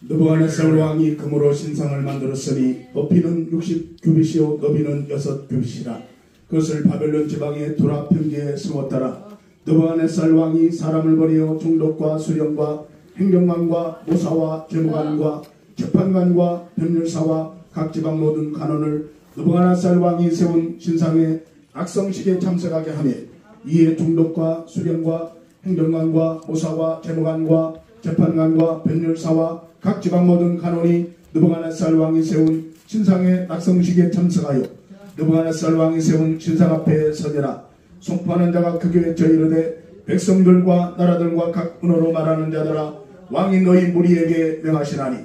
느부갓네살 왕이 금으로 신상을 만들었으니 높이는 60규빗이요 너비는 6규빗이라. 그것을 바벨론 지방의 두라 평지에 세웠더라. 느부갓네살 왕이 사람을 보내어 총독과 수령과 행정관과 모사와 재무관과 재판관과 법률사와 각 지방 모든 간원을 느부갓네살 왕이 세운 신상의 악성식에 참석하게 하며 이에 총독과 수령과 행정관과 모사와 재무관과 재판관과 법률사와 각 지방 모든 간원이 느부갓네살 왕이 세운 신상의 낙성식에 참석하여 느부갓네살 왕이 세운 신상 앞에 서게라. 송파하는 자가 크게 외쳐 이르되 백성들과 나라들과 각 언어로 말하는 자들아 왕이 너희 무리에게 명하시나니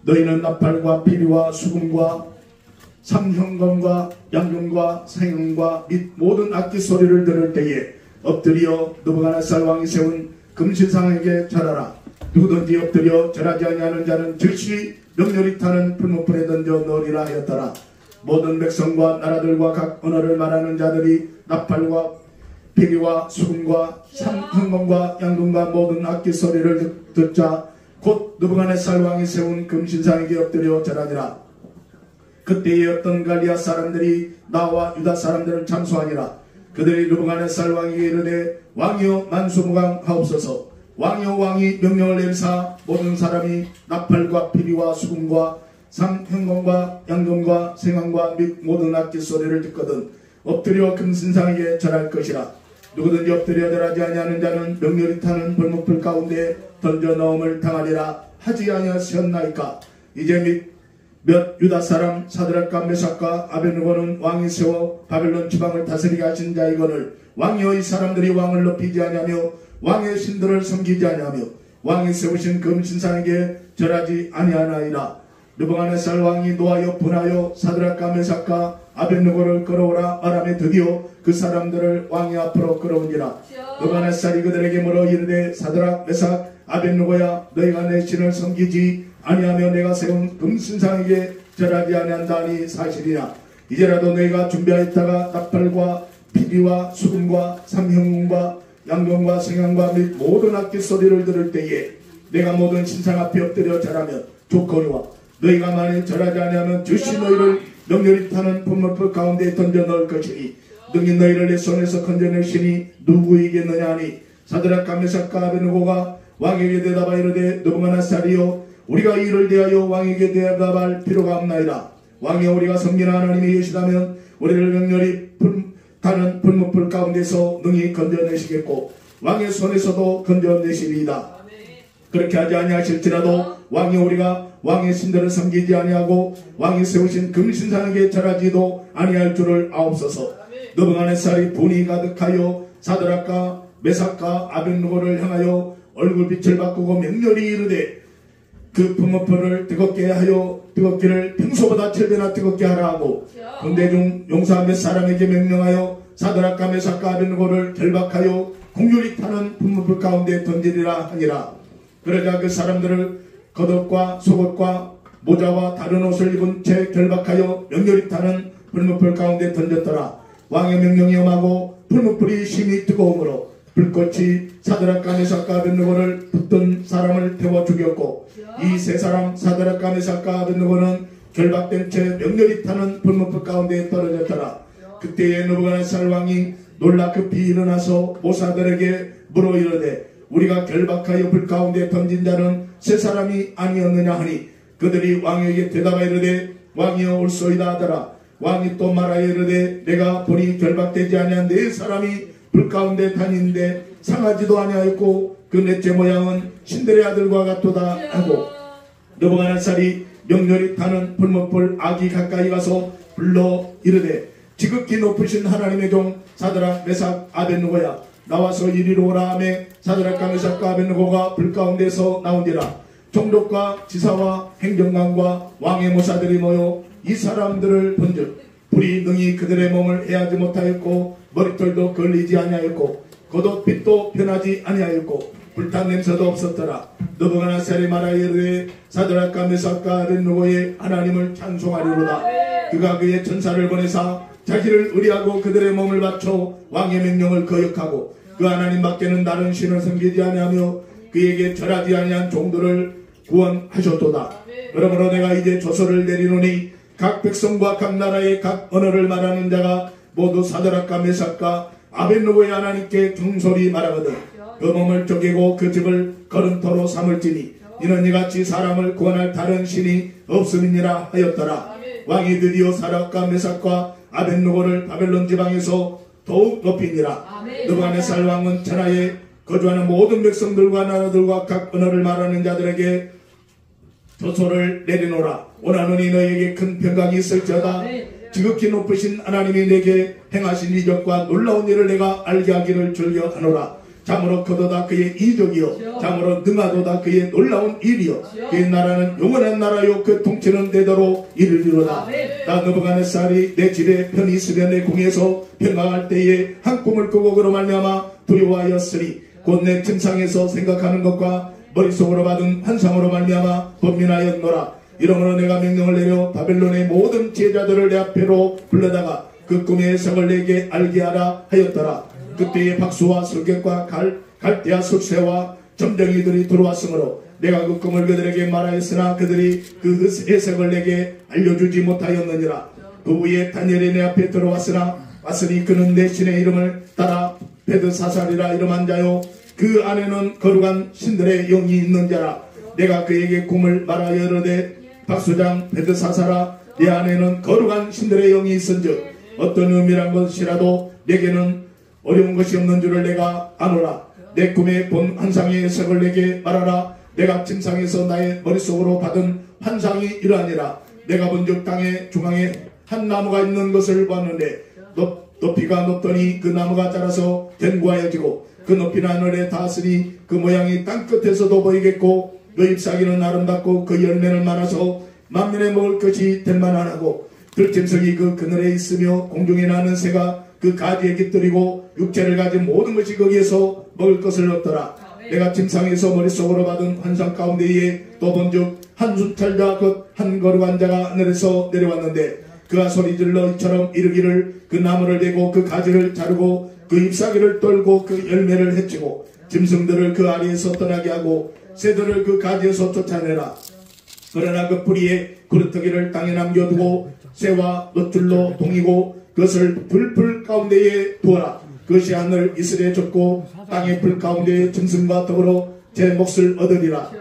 너희는 나팔과 피리와 수금과 삼형검과 양금과 생음과 및 모든 악기 소리를 들을 때에 엎드려 느부갓네살 왕이 세운 금신상에게 절하라. 누구든지 엎드려 절하지 아니하는 자는 즉시 명렬히 타는 풀무불에 던져 넣으리라 하였더라. 모든 백성과 나라들과 각 언어를 말하는 자들이 나팔과 피리와 수금과 삼형검과 양금과 모든 악기 소리를 듣자 곧 느부갓네살 왕이 세운 금신상에게 엎드려 절하니라. 그때에 어떤 갈리아 사람들이 나와 유다 사람들을 참소하니라. 그들이 느부갓네살 왕에게 이르되 왕이여 만수무강하옵소서. 왕이여 왕이 명령을 내리사 모든 사람이 나팔과 피리와 수금과 삼형검과 양금과 생황과 및 모든 악기 소리를 듣거든 엎드려 금신상에게 절할 것이라. 누구든지 엎드려 절하지 아니하는 자는 명렬히 타는 벌목불 가운데 던져 넣음을 당하리라 하지 아니하셨나이까. 이제 몇 유다 사람 사드락과 메삭과 아벳느고는 왕이 세워 바벨론 지방을 다스리게 하신 자이거늘 왕이여 이 사람들이 왕을 높이지 아니하며 왕의 신들을 섬기지 아니하며 왕이 세우신 금신상에게 절하지 아니하나이다. 느부갓네살 왕이 노하여 분하여 사드락과 메삭과 아벳느고를 끌어오라 말하며 드디어 그 사람들을 왕의 앞으로 끌어오니라. 느부갓네살이 그들에게 물어 이르되 사드락 메삭 아벳느고야 너희가 내 신을 섬기지 아니하며 내가 세운 금신상에게 절하지 아니한다니 사실이냐. 이제라도 너희가 준비하였다가 나팔과 피리와 수금과 삼형과 양금과 생황과 및 모든 악기 소리를 들을 때에 내가 모든 신상 앞에 엎드려 절하면 좋거니와 너희가 만일 절하지 아니하면 즉시 너희를 명렬히 타는 분물불 가운데 던져 넣을 것이니 능히 너희를 내 손에서 건져낼 신이 누구이겠느냐 하니 사드락과 메삭과 아벳느고가 왕에게 대답하여 이르되 느부갓네살이여 우리가 이 일을 대하여 왕에게 대답할 필요가 없나이다. 왕이여 우리가 섬기는 하나님이 계시다면 우리를 명렬히 타는 불문불 가운데서 능히 건져내시겠고 왕의 손에서도 건져내시리이다. 그렇게 하지 아니하실지라도 왕이 우리가 왕의 신들을 섬기지 아니하고 왕이 세우신 금신상에게 절하지도 아니할 줄을 아옵소서. 느부갓네살이 분이 가득하여 사드락과 메삭과 아벳느고를 향하여 얼굴빛을 바꾸고 명렬히 이르되 그 분문불을 뜨겁게 하여 뜨겁기를 평소보다 7배나 뜨겁게 하라 하고 군대 중 용사 몇 사람에게 명령하여 사드락과 메삭과 아벳느고를 결박하여 공률이 타는 분문불 가운데 던지리라 하니라. 그러자 그 사람들을 겉옷과 속옷과 모자와 다른 옷을 입은 채 결박하여 명렬히 타는 불문불 가운데 던졌더라. 왕의 명령이 엄하고 불문불이 심히 뜨거우므로 불꽃이 사드락과 메삭과 아벳느고를 붙든 사람을 태워 죽였고 이 세 사람 사드락과 메삭과 아벳느고는 결박된 채 명렬히 타는 불문불 가운데 떨어졌더라. 그때에 느부갓네살 왕이 놀라 급히 일어나서 모사들에게 물어 이르되 우리가 결박하여 불 가운데 던진 자는 세 사람이 아니었느냐 하니 그들이 왕에게 대답하여 이르되 왕이여 올소이다 하더라. 왕이 또 말하여 이르되 내가 보니 결박되지 아니한 네 사람이 불 가운데 다니는데 상하지도 아니하였고 그 넷째 모양은 신들의 아들과 같도다 하고 느부갓네살이 명렬히 타는 불문불 악이 가까이 가서 불러 이르되 지극히 높으신 하나님의 종 사드락 메삭 아벳느고야 나와서 이리로 오라 하며 사드락과 메삭과 아벳느고가 불 가운데서 나오니라. 총독과 지사와 행정관과 왕의 모사들이 모여 이 사람들을 본즉 불이 능히 그들의 몸을 해하지 못하였고 머리털도 걸리지 아니하였고 겉옷빛도 변하지 아니하였고 불탄 냄새도 없었더라. 느부갓네살이 말하여 이르되 사드락과 메삭과 아벳느고의 하나님을 찬송하리로다. 그가 그의 천사를 보내사 자기를 의리하고 그들의 몸을 바쳐 왕의 명령을 거역하고 그 하나님 밖에는 다른 신을 섬기지 아니하며 그에게 절하지 아니한 종들을 구원하셨도다. 그러므로 내가 이제 조서를 내리노니 각 백성과 각 나라의 각 언어를 말하는 자가 모두 사드락과 메삭과 아벳느고의 하나님께 중소리 말하거든 그 몸을 쪼개고 그 집을 거름토로 삼을지니 이는 이같이 사람을 구원할 다른 신이 없음이니라 하였더라. 왕이 드디어 사드락과 메삭과 아벳느고를 바벨론 지방에서 더욱 높이니라. 느부갓네살 왕은 천하에 거주하는 모든 백성들과 나라들과 각 언어를 말하는 자들에게 조소를 내리노라. 원하노니 너에게 큰 평강이 있을지어다. 지극히 높으신 하나님이 내게 행하신 이적과 놀라운 일을 내가 알게 하기를 즐겨하노라. 참으로 크도다 그의 이적이요 참으로 능하도다 그의 놀라운 일이요 그의 나라는 영원한 나라요 그 통치는 대대로 이르리로다. 나 느부갓네살이 내 집에 편히 있으며 내 궁에서 평강할 때에 한 꿈을 꾸고 그로 말미암아 두려워하였으니 곧 내 침상에서 생각하는 것과 머릿속으로 받은 환상으로 말미암아 번민하였노라. 이러므로 내가 명령을 내려 바벨론의 모든 지혜자들을 내 앞에로 불러다가 그 꿈의 해석을 내게 알게 하라 하였더라. 그때의 박수와 설객과 갈대아 술새와 점쟁이들이 들어왔으므로 내가 그 꿈을 그들에게 말하였으나 그들이 그 해석을 내게 알려주지 못하였느니라. 그 후에 다니엘이 내 앞에 왔으니 그는 내 신의 이름을 따라 벨드사살이라 이름한 자요 그 안에는 거룩한 신들의 영이 있는 자라. 내가 그에게 꿈을 말하여 이르되 박수장 벨드사살아 내 안에는 거룩한 신들의 영이 있은즉 어떤 의미란 것이라도 내게는 어려운 것이 없는 줄을 내가 아노라. 내 꿈에 본 환상의 해석을 내게 말하라. 내가 침상에서 나의 머릿속으로 받은 환상이 이러하니라. 내가 본즉 땅의 중앙에 한 나무가 있는 것을 봤는데 높이가 높더니 그 나무가 자라서 견고하여지고 그 높이는 하늘에 닿았으니 그 모양이 땅끝에서도 보이겠고 그 잎사귀는 아름답고 그 열매는 많아서 만민의 먹을 것이 될 만하고 들짐승이 그 그늘에 있으며 공중에 나는 새가 그 가지에 깃들이고 육체를 가진 모든 것이 거기에서 먹을 것을 얻더라. 내가 침상에서 머릿속으로 받은 환상 가운데에 또 본즉 한 수찰자 곧 한 거룩한 자가 하늘에서 내려왔는데 그가 소리질러 이처럼 이르기를 그 나무를 대고 그 가지를 자르고 그 잎사귀를 떨고 그 열매를 해치고 짐승들을 그 아래에서 떠나게 하고 새들을 그 가지에서 쫓아내라. 그러나 그 뿌리에 구르터기를 땅에 남겨두고 새와 놋줄로 동이고 그것을 불 가운데에 두어라. 그것이 하늘 이슬에 젖고 땅의 불 가운데에 짐승과 더불어 제 몫을 얻으리라.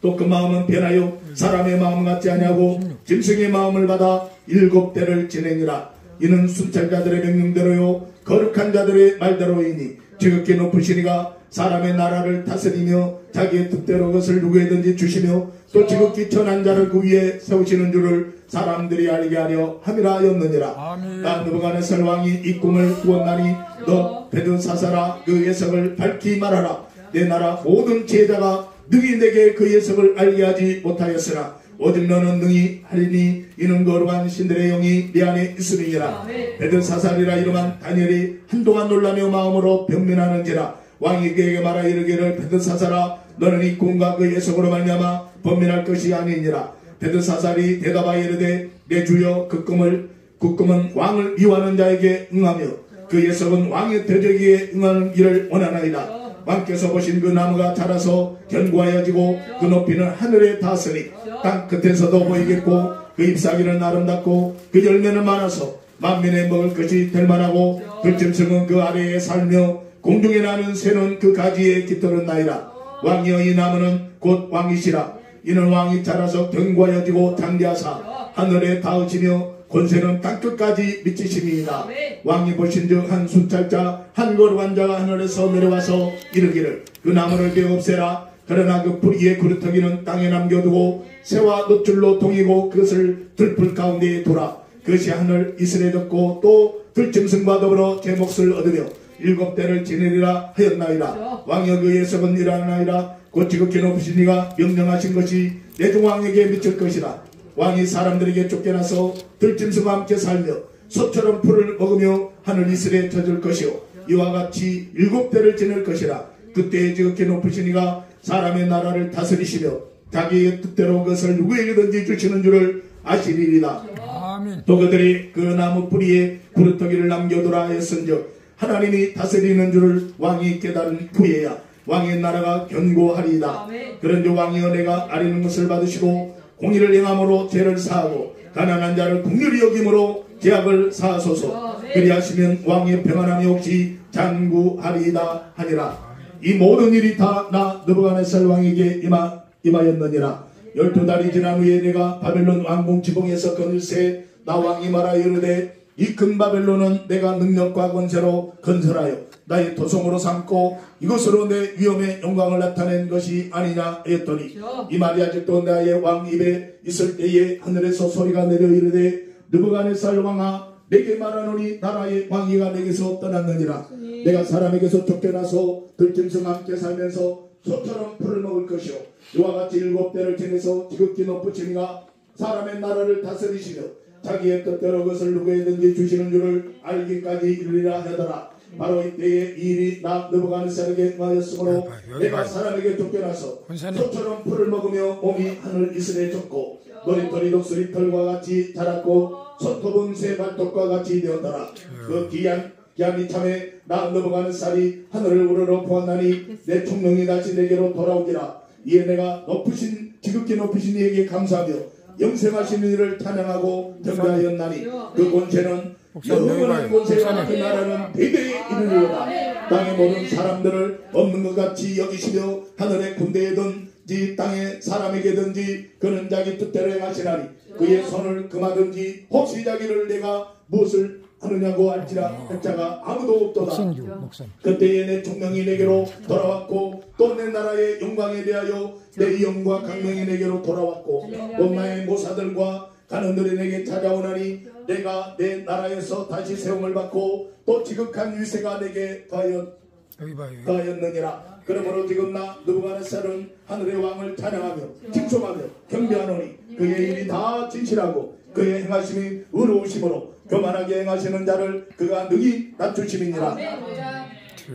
또 그 마음은 변하여 사람의 마음 같지 아니하고 짐승의 마음을 받아 7대를 지내니라. 이는 순찰자들의 명령대로요 거룩한 자들의 말대로이니 지극히 높으시니가 사람의 나라를 다스리며 자기의 뜻대로 그것을 누구에든지 주시며 또 지극히 천한 자를 그 위에 세우시는 줄을 사람들이 알게 하려 함이라 하였느니라. 나 느부갓네살 왕이 이 꿈을 꾸었나니 너 벨드사살아 그 해석을 밝히 말하라. 내 나라 모든 지혜자가 능히 내게 그 해석을 알게 하지 못하였으나 오직 너는 능히 하리니 이는 거룩한 신들의 영이 네 안에 있음이니라. 벨드사살이라 이름한 다니엘이 한동안 놀라며 마음으로 변민하는지라. 왕이 그에게 말하 이르기를 벨드사살아 너는 이 꿈과 그 해석으로 말미암아 범민할 것이 아니니라. 벨드사살이 대답하여 이르되 내 주여 그 꿈은 왕을 미워하는 자에게 응하며 그 해석은 왕의 대적에게 응하는 일을 원하나이다. 왕께서 보신 그 나무가 자라서 견고하여지고 그 높이는 하늘에 닿았으니 땅 끝에서도 보이겠고 그 잎사귀는 아름답고 그 열매는 많아서 만민의 먹을 것이 될 만하고 그 짐승은 그 아래에 살며 공중에 나는 새는 그 가지에 깃들었나이다. 왕이여 이 나무는 곧 왕이시라. 이는 왕이 자라서 견고하여지고 장대하사 하늘에 닿으시며 권세는 땅끝까지 미치심이니라. 왕이 보신즉 한 순찰자 한 거룩한 자가 하늘에서 내려와서 이르기를 그 나무를 베어 없애라. 그러나 그 뿌리의 구르터기는 땅에 남겨두고 새와 놋줄로 동이고 그것을 들풀 가운데에 둬라. 그것이 하늘 이슬에 젖고 또 들짐승과 더불어 제 몫을 얻으며 7대를 지내리라 하였나이다. 왕여 그 해석은 이러하나이다. 곧 지극히 높으신 이가 명령하신 것이 내중왕에게 미칠 것이라. 왕이 사람들에게 쫓겨나서 들짐승과 함께 살며 소처럼 풀을 먹으며 하늘 이슬에 젖을 것이요 이와 같이 7대를 지낼 것이라. 그때에 지극히 높으신 이가 사람의 나라를 다스리시며 자기의 뜻대로 그것을 누구에게든지 주시는 줄을 아시리이다. 또 그들이 그 나무 뿌리에 구르터기를 남겨두라 하였은즉 하나님이 다스리는 줄을 왕이 깨달은 후에야 왕의 나라가 견고하리이다. 그런즉 왕이여 내가 아뢰는 것을 받으시고 공의를 행함으로 죄를 사하고 가난한 자를 긍휼히 여김으로 죄악을 사하소서. 그리하시면 왕의 평안함이 혹시 장구하리이다 하니라. 이 모든 일이 다 나 느부갓네살 왕에게 임하였느니라. 12달이 지난 후에 내가 바벨론 왕궁 지붕에서 거닐새 나 왕이 말하여 이르되 이 큰 바벨론은 내가 능력과 권세로 건설하여 나의 토성으로 삼고 이것으로 내 위엄의 영광을 나타낸 것이 아니냐 했더니 이 말이 아직도 나의 왕 입에 있을 때에 하늘에서 소리가 내려 이르되 느부갓네살 왕아 내게 말하노니 나라의 왕위가 내게서 떠났느니라. 내가 사람에게서 쫓겨나서 들짐승과 함께 살면서 소처럼 풀을 먹을 것이요 이와 같이 7대를 지내서 지극히 높으시니가 사람의 나라를 다스리시며 자기의 뜻대로 그것을 누구에든지 주시는 줄을 알기까지 이르리라 하더라. 바로 이때에 이 일이 나 느부갓네살에게 임하였으므로 내가 사람에게 쫓겨나서 소처럼 풀을 먹으며 몸이 하늘 이슬에 젖고 머리털이 독수리털과 같이 자랐고 손톱은 새 발톱과 같이 되었더라. 그 기한이 참에 나 느부갓네살이 하늘을 우러러 보았나니 내 총명이 다시 내게로 돌아오기라. 이에 내가 지극히 높으신 이에게 감사하며 영생하신 이를 찬양하고 경배하였나니 그 권세는 영원한 권세와 그 나라는 대대에 이르리로다. 땅의 모든 사람들을 없는 것 같이 여기시며 하늘의 군대에든지 땅의 사람에게든지 그는 자기 뜻대로 행하시나니 그의 손을 금하든지 혹시 자기를 내가 무엇을 하느냐고 할지라 할 자가 아무도 없도다. 그때에 내 총명이 내게로 돌아왔고 또 내 나라의 영광에 대하여 내 영과 강명이 내게로 돌아왔고 또 나의 모사들과 간원들이 내게 찾아오나니 내가 내 나라에서 다시 세움을 받고 또 지극한 위세가 내게 더하였느니라. 그러므로 지금 나 느부갓네살은 하늘의 왕을 찬양하며 칭송하며 경배하노니 그의 일이 다 진실하고 그의 행하심이 의로우심으로 교만하게 행하시는 자를 그가 능히 낮추심이니라.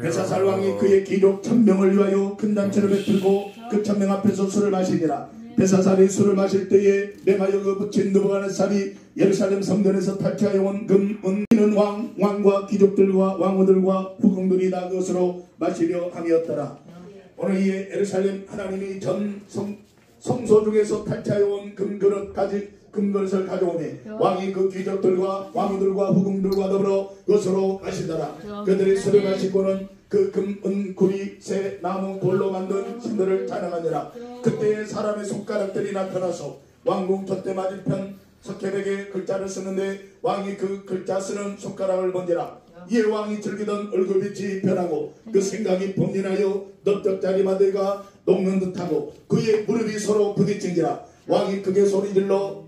벨사살 왕이 그의 귀족 1000명을 위하여 큰 잔치를 베풀고 그 1000명 앞에서 술을 마시니라. 벨사살이 술을 마실 때에 맹하여 그 붙인 느부갓네살이 예루살렘 성전에서 탈취하여 온 금은이는 왕과 귀족들과 왕후들과 후궁들이 다 그것으로 마시려 함이었더라. 오늘 이에 예루살렘 하나님이 전 성소 중에서 탈취하여 온 금그릇을 가져오매 왕이 그 귀족들과 왕후들과 후궁들과 더불어 그것으로 마시더라. 그들이 술을 마시고는 그 금, 구리, 새, 나무, 돌로 만든 신들을 찬양하니라. 그때에 사람의 손가락들이 나타나서 왕궁 돛대 맞은편 석회백에 글자를 쓰는데 왕이 그 글자 쓰는 손가락을 번지라. 이에 왕이 즐기던 얼굴빛이 변하고 그 생각이 범민하여 넓적자리마대가 녹는 듯하고 그의 무릎이 서로 부딪힌지라. 왕이 크게 소리질러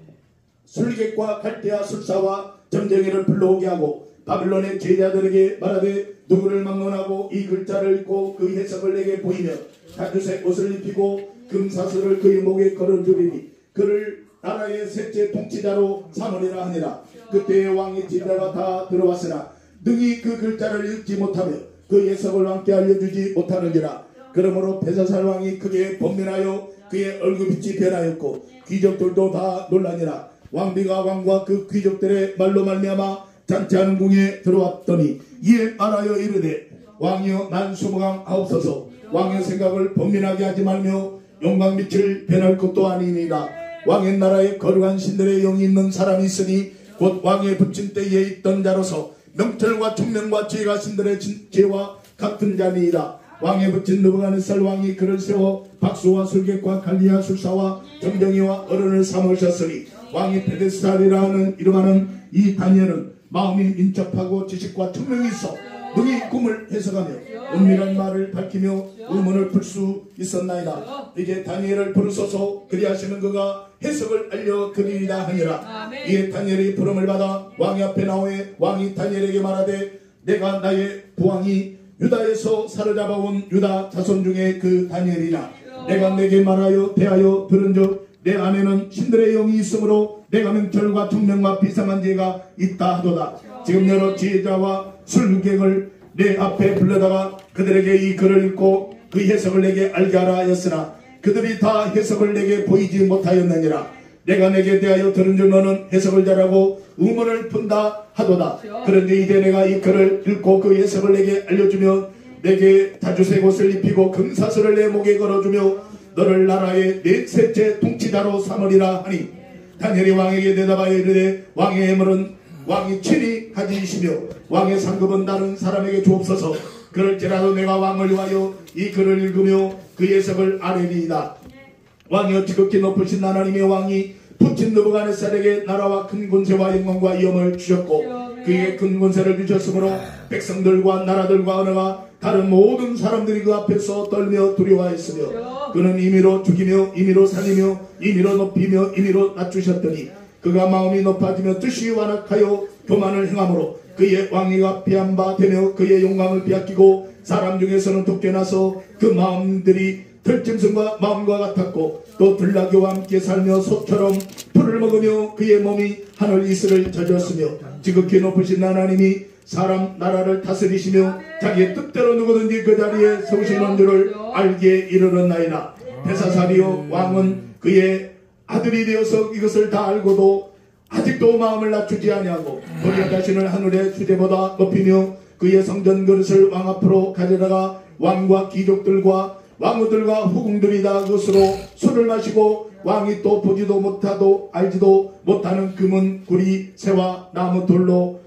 술객과 갈대아 술사와 점쟁이를 불러오게 하고 바빌론의 제자들에게 말하되 누구를 막론하고 이 글자를 읽고 그 해석을 내게 보이며 단주색 옷을 입히고 금사슬을 그의 목에 걸어주리니 그를 나라의 셋째 통치자로 삼으리라 하니라. 그때의 왕의 제자가 다 들어왔으나 능히 그 글자를 읽지 못하며 그 해석을 왕께 알려주지 못하는지라. 그러므로 벨사살 왕이 크게 번민하여 그의 얼굴빛이 변하였고 귀족들도 다 놀라니라. 왕비가 왕과 그 귀족들의 말로 말미암아 잔치하는 궁에 들어왔더니 이에 말하여 이르되 왕이여 난 수모강하옵소서. 왕의 생각을 번민하게 하지 말며 영광빛을 변할 것도 아니니라. 왕의 나라에 거룩한 신들의 영이 있는 사람이 있으니 곧 왕의 붙인 때에 있던 자로서 명철과 총명과 지혜가 신들의 지혜와 같은 자니이다. 왕의 붙인 느부갓네살 왕이 그를 세워 박수와 술객과 갈리아 술사와 점쟁이와 어른을 삼으셨으니 왕이 베데스달이라 하는 이름하는 이 다니엘은 마음이 민첩하고 지식과 총명이 있어 능히 꿈을 해석하며 은밀한 말을 밝히며 의문을 풀 수 있었나이다. 이제 다니엘을 부르소서. 그리하시는 그가 해석을 알려드리리라 하니라. 이에 다니엘이 부름을 받아 왕의 앞에 나오에 왕이 다니엘에게 말하되 내가 나의 부왕이 유다에서 사로잡아온 유다 자손 중에 그 다니엘이나 내가 내게 말하여 대하여 들은즉 내 안에는 신들의 영이 있으므로 내가 명철과 총명과 비상한 지혜가 있다 하도다. 지금 여러 지혜자와 술객을 내 앞에 불러다가 그들에게 이 글을 읽고 그 해석을 내게 알게 하라 하였으나 그들이 다 해석을 내게 보이지 못하였느니라. 내가 내게 대하여 들은 줄 너는 해석을 잘하고 의문을 푼다 하도다. 그런데 이제 내가 이 글을 읽고 그 해석을 내게 알려주며 내게 다주색 옷을 입히고 금사슬을 내 목에 걸어주며 너를 나라의 네 셋째 통치자로 삼으리라 하니 다니엘이 왕에게 대답하여 이르되 왕의 해물은 왕이 친히 가지시며 왕의 상급은 다른 사람에게 주옵소서. 그럴지라도 내가 왕을 위하여 이 글을 읽으며 그 해석을 아뢰리이다. 왕이여 지극히 높으신 하나님의 왕이 붙인 느부갓네살에게 나라와 큰 권세와 영광과 위엄을 주셨고 그에게 큰 권세를 주셨으므로 백성들과 나라들과 언어가 다른 모든 사람들이 그 앞에서 떨며 두려워했으며 그는 임의로 죽이며 임의로 살리며 임의로 높이며 임의로 낮추셨더니 그가 마음이 높아지며 뜻이 완악하여 교만을 행함으로 그의 왕위가 피한 바 되며 그의 영광을 빼앗기고 사람 중에서는 쫓겨나서 그 마음들이 들짐승과 마음과 같았고 또 들나귀와 함께 살며 소처럼 풀을 먹으며 그의 몸이 하늘 이슬을 젖었으며 지극히 높으신 하나님이 사람 나라를 다스리시며 자기의 뜻대로 누구든지 그 자리에 서우시는 줄을 알게 이르렀나이다. 벨사살이요 왕은 그의 아들이 되어서 이것을 다 알고도 아직도 마음을 낮추지 아니하고 도리어 자신을 하늘의 수제보다 높이며 그의 성전 그릇을 왕 앞으로 가져다가 왕과 귀족들과 왕후들과 후궁들이 다 그것으로 술을 마시고 왕이 또 보지도 못하도 알지도 못하는 금은 구리 새와 나무 돌로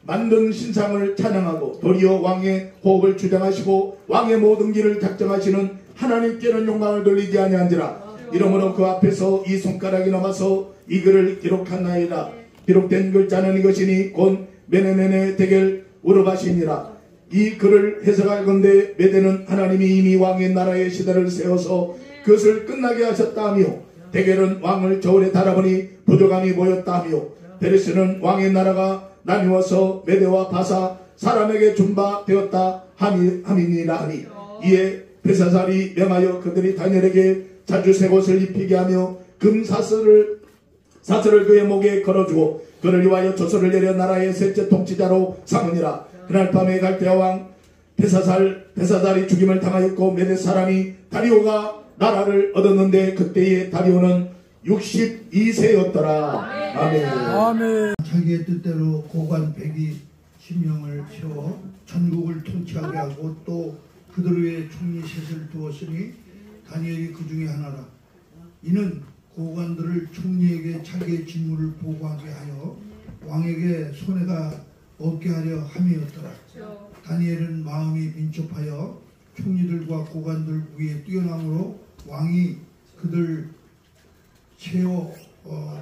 만든 신상을 찬양하고 도리어 왕의 호흡을 주장하시고 왕의 모든 길을 작정하시는 하나님께는 영광을 돌리지 아니한지라. 이러므로 그 앞에서 이 손가락이 넘어서 이 글을 기록한나이다. 기록된 글자는 이것이니 곧 메네메네 데겔 우르바시니라. 이 글을 해석하건대 메대는 하나님이 이미 왕의 나라의 시대를 세워서 그것을 끝나게 하셨다 하며 데겔은 왕을 저울에 달아보니 부족함이 보였다 하며 베르스는 왕의 나라가 나뉘어서 메대와 바사 사람에게 준바되었다 함이니라 하니 이에 벨사살이 명하여 그들이 다니엘에게 자주색 옷을 입히게 하며 금사슬을 그의 목에 걸어주고 그를 위하여 조서를 내려 나라의 셋째 통치자로 삼으니라. 그날 밤에 갈대아 왕 벨사살이 죽임을 당하였고 메대 사람이 다리오가 나라를 얻었는데 그때의 다리오는 62세였더라. 아멘. 아멘. 자기의 뜻대로 고관 120명을 세워 전국을 통치하게 하고 또 그들 위에 총리 셋을 두었으니 다니엘이 그 중에 하나라. 이는 고관들을 총리에게 자기의 직무를 보고하게 하여 왕에게 손해가 없게 하려 함이었더라. 다니엘은 마음이 민첩하여 총리들과 고관들 위에 뛰어남으로 왕이 그들 세워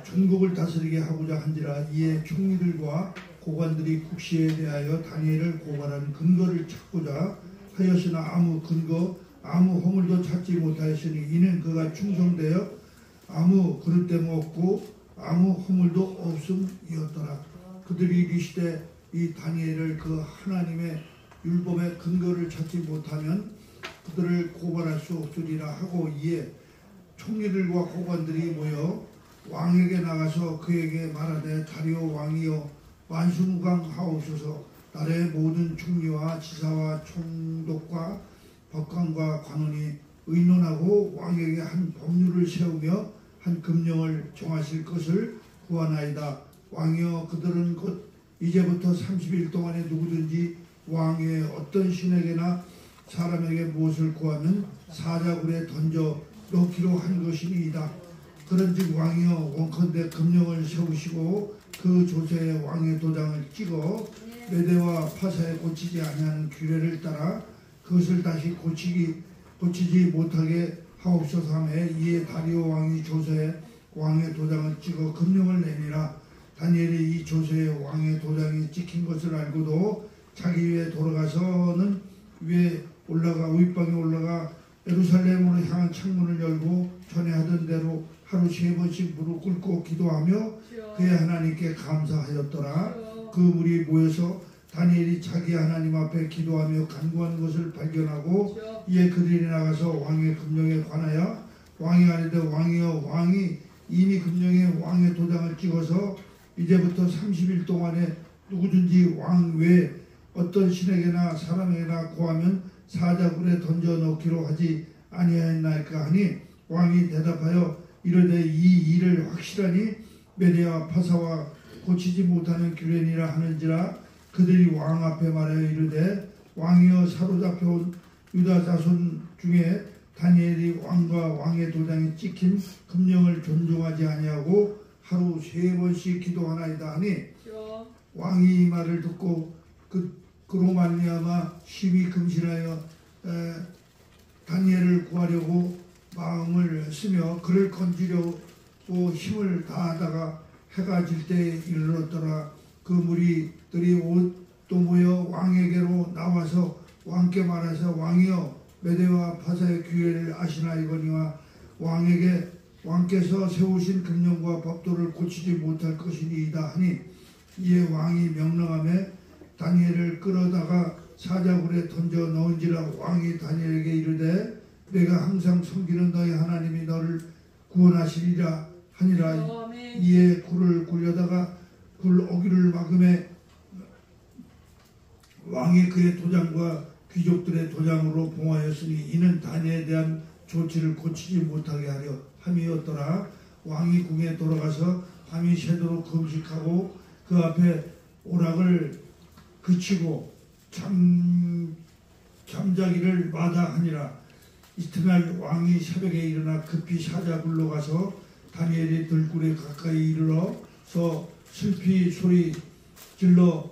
전국을 다스리게 하고자 한지라. 이에 총리들과 고관들이 국시에 대하여 다니엘을 고발하는 근거를 찾고자 하였으나 아무 근거 아무 허물도 찾지 못하였으니 이는 그가 충성되어 아무 그릇됨 없고 아무 허물도 없음이었더라. 그들이 이르시되 이 다니엘을 그 하나님의 율법의 근거를 찾지 못하면 그들을 고발할 수 없으리라 하고 이에 총리들과 고관들이 모여 왕에게 나가서 그에게 말하되 다리오 왕이여 만수무강하옵소서. 나라의 모든 총리와 지사와 총독과 법관과 관원이 의논하고 왕에게 한 법률을 세우며 한 금령을 정하실 것을 구하나이다. 왕이여 그들은 곧 이제부터 30일 동안에 누구든지 왕의 어떤 신에게나 사람에게 무엇을 구하면 사자굴에 던져 넣기로 한 것이니이다. 그런즉 왕이여 원컨대 금령을 세우시고 그 조세에 왕의 도장을 찍어 메대와 파사에 고치지 아니하는 규례를 따라 그것을 다시 고치지 못하게 하옵소서 하며 이에 다리오 왕이 조서에 왕의 도장을 찍어 금령을 내니라. 다니엘이 이 조서에 왕의 도장이 찍힌 것을 알고도 자기 위에 돌아가서는 위에 올라가 윗방에 올라가 예루살렘으로 향한 창문을 열고 전에 하던 대로 하루 3번씩 무릎 꿇고 기도하며 그의 하나님께 감사하였더라. 그 무리 모여서 다니엘이 자기 하나님 앞에 기도하며 간구한 것을 발견하고 이에 그들이 나가서 왕의 금령에 관하여 왕이 아니되 왕이여 왕이 이미 금령에 왕의 도장을 찍어서 이제부터 30일 동안에 누구든지 왕 외에 어떤 신에게나 사람에게나 고하면 사자굴에 던져 넣기로 하지 아니하였나이까 하니 왕이 대답하여 이르되 이 일을 확실하니 메대와 파사와 고치지 못하는 규례니라 하는지라 그들이 왕 앞에 말하여 이르되 왕이여 사로잡혀온 유다 자손 중에 다니엘이 왕과 왕의 도장에 찍힌 금령을 존중하지 아니하고 하루 3번씩 기도하나이다 하니 왕이 이 말을 듣고 그로 말미암아 심히 금신하여 다니엘을 구하려고 마음을 쓰며 그를 건지려고 힘을 다하다가 해가 질 때에 이르렀더라. 그 무리들이 또 모여 왕에게로 나와서 왕께 말하사 왕이여 메대와 파사의 규례를 아시나이거니와 왕께서 세우신 금령과 법도를 고치지 못할 것이니이다 하니 이에 왕이 명령하며 다니엘을 끌어다가 사자굴에 던져 넣은지라. 왕이 다니엘에게 이르되 내가 항상 섬기는 너희 하나님이 너를 구원하시리라 하니라. 이에 굴을 굴려다가 굴 어귀를 막음에 왕이 그의 도장과 귀족들의 도장으로 봉하였으니 이는 다니엘에 대한 조치를 고치지 못하게 하려 함이었더라. 왕이 궁에 돌아가서 밤이 새도록 금식하고 그 앞에 오락을 그치고 잠자기를 마다하니라. 이튿날 왕이 새벽에 일어나 급히 사자굴로 가서 다니엘이 들굴에 가까이 이르러서 슬피 소리 질러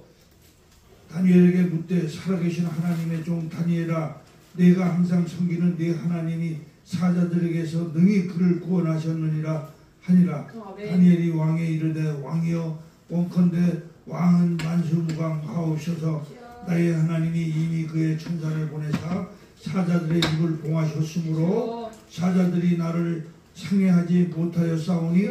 다니엘에게 묻되 살아계신 하나님의 종 다니엘아 내가 항상 섬기는 네 하나님이 사자들에게서 능히 그를 구원하셨느니라 하니라. 다니엘이 왕에 이르되 왕이여 원컨대 왕은 만수무강하옵소서. 나의 하나님이 이미 그의 천사를 보내사 사자들의 입을 봉하셨으므로 사자들이 나를 상해하지 못하였사오니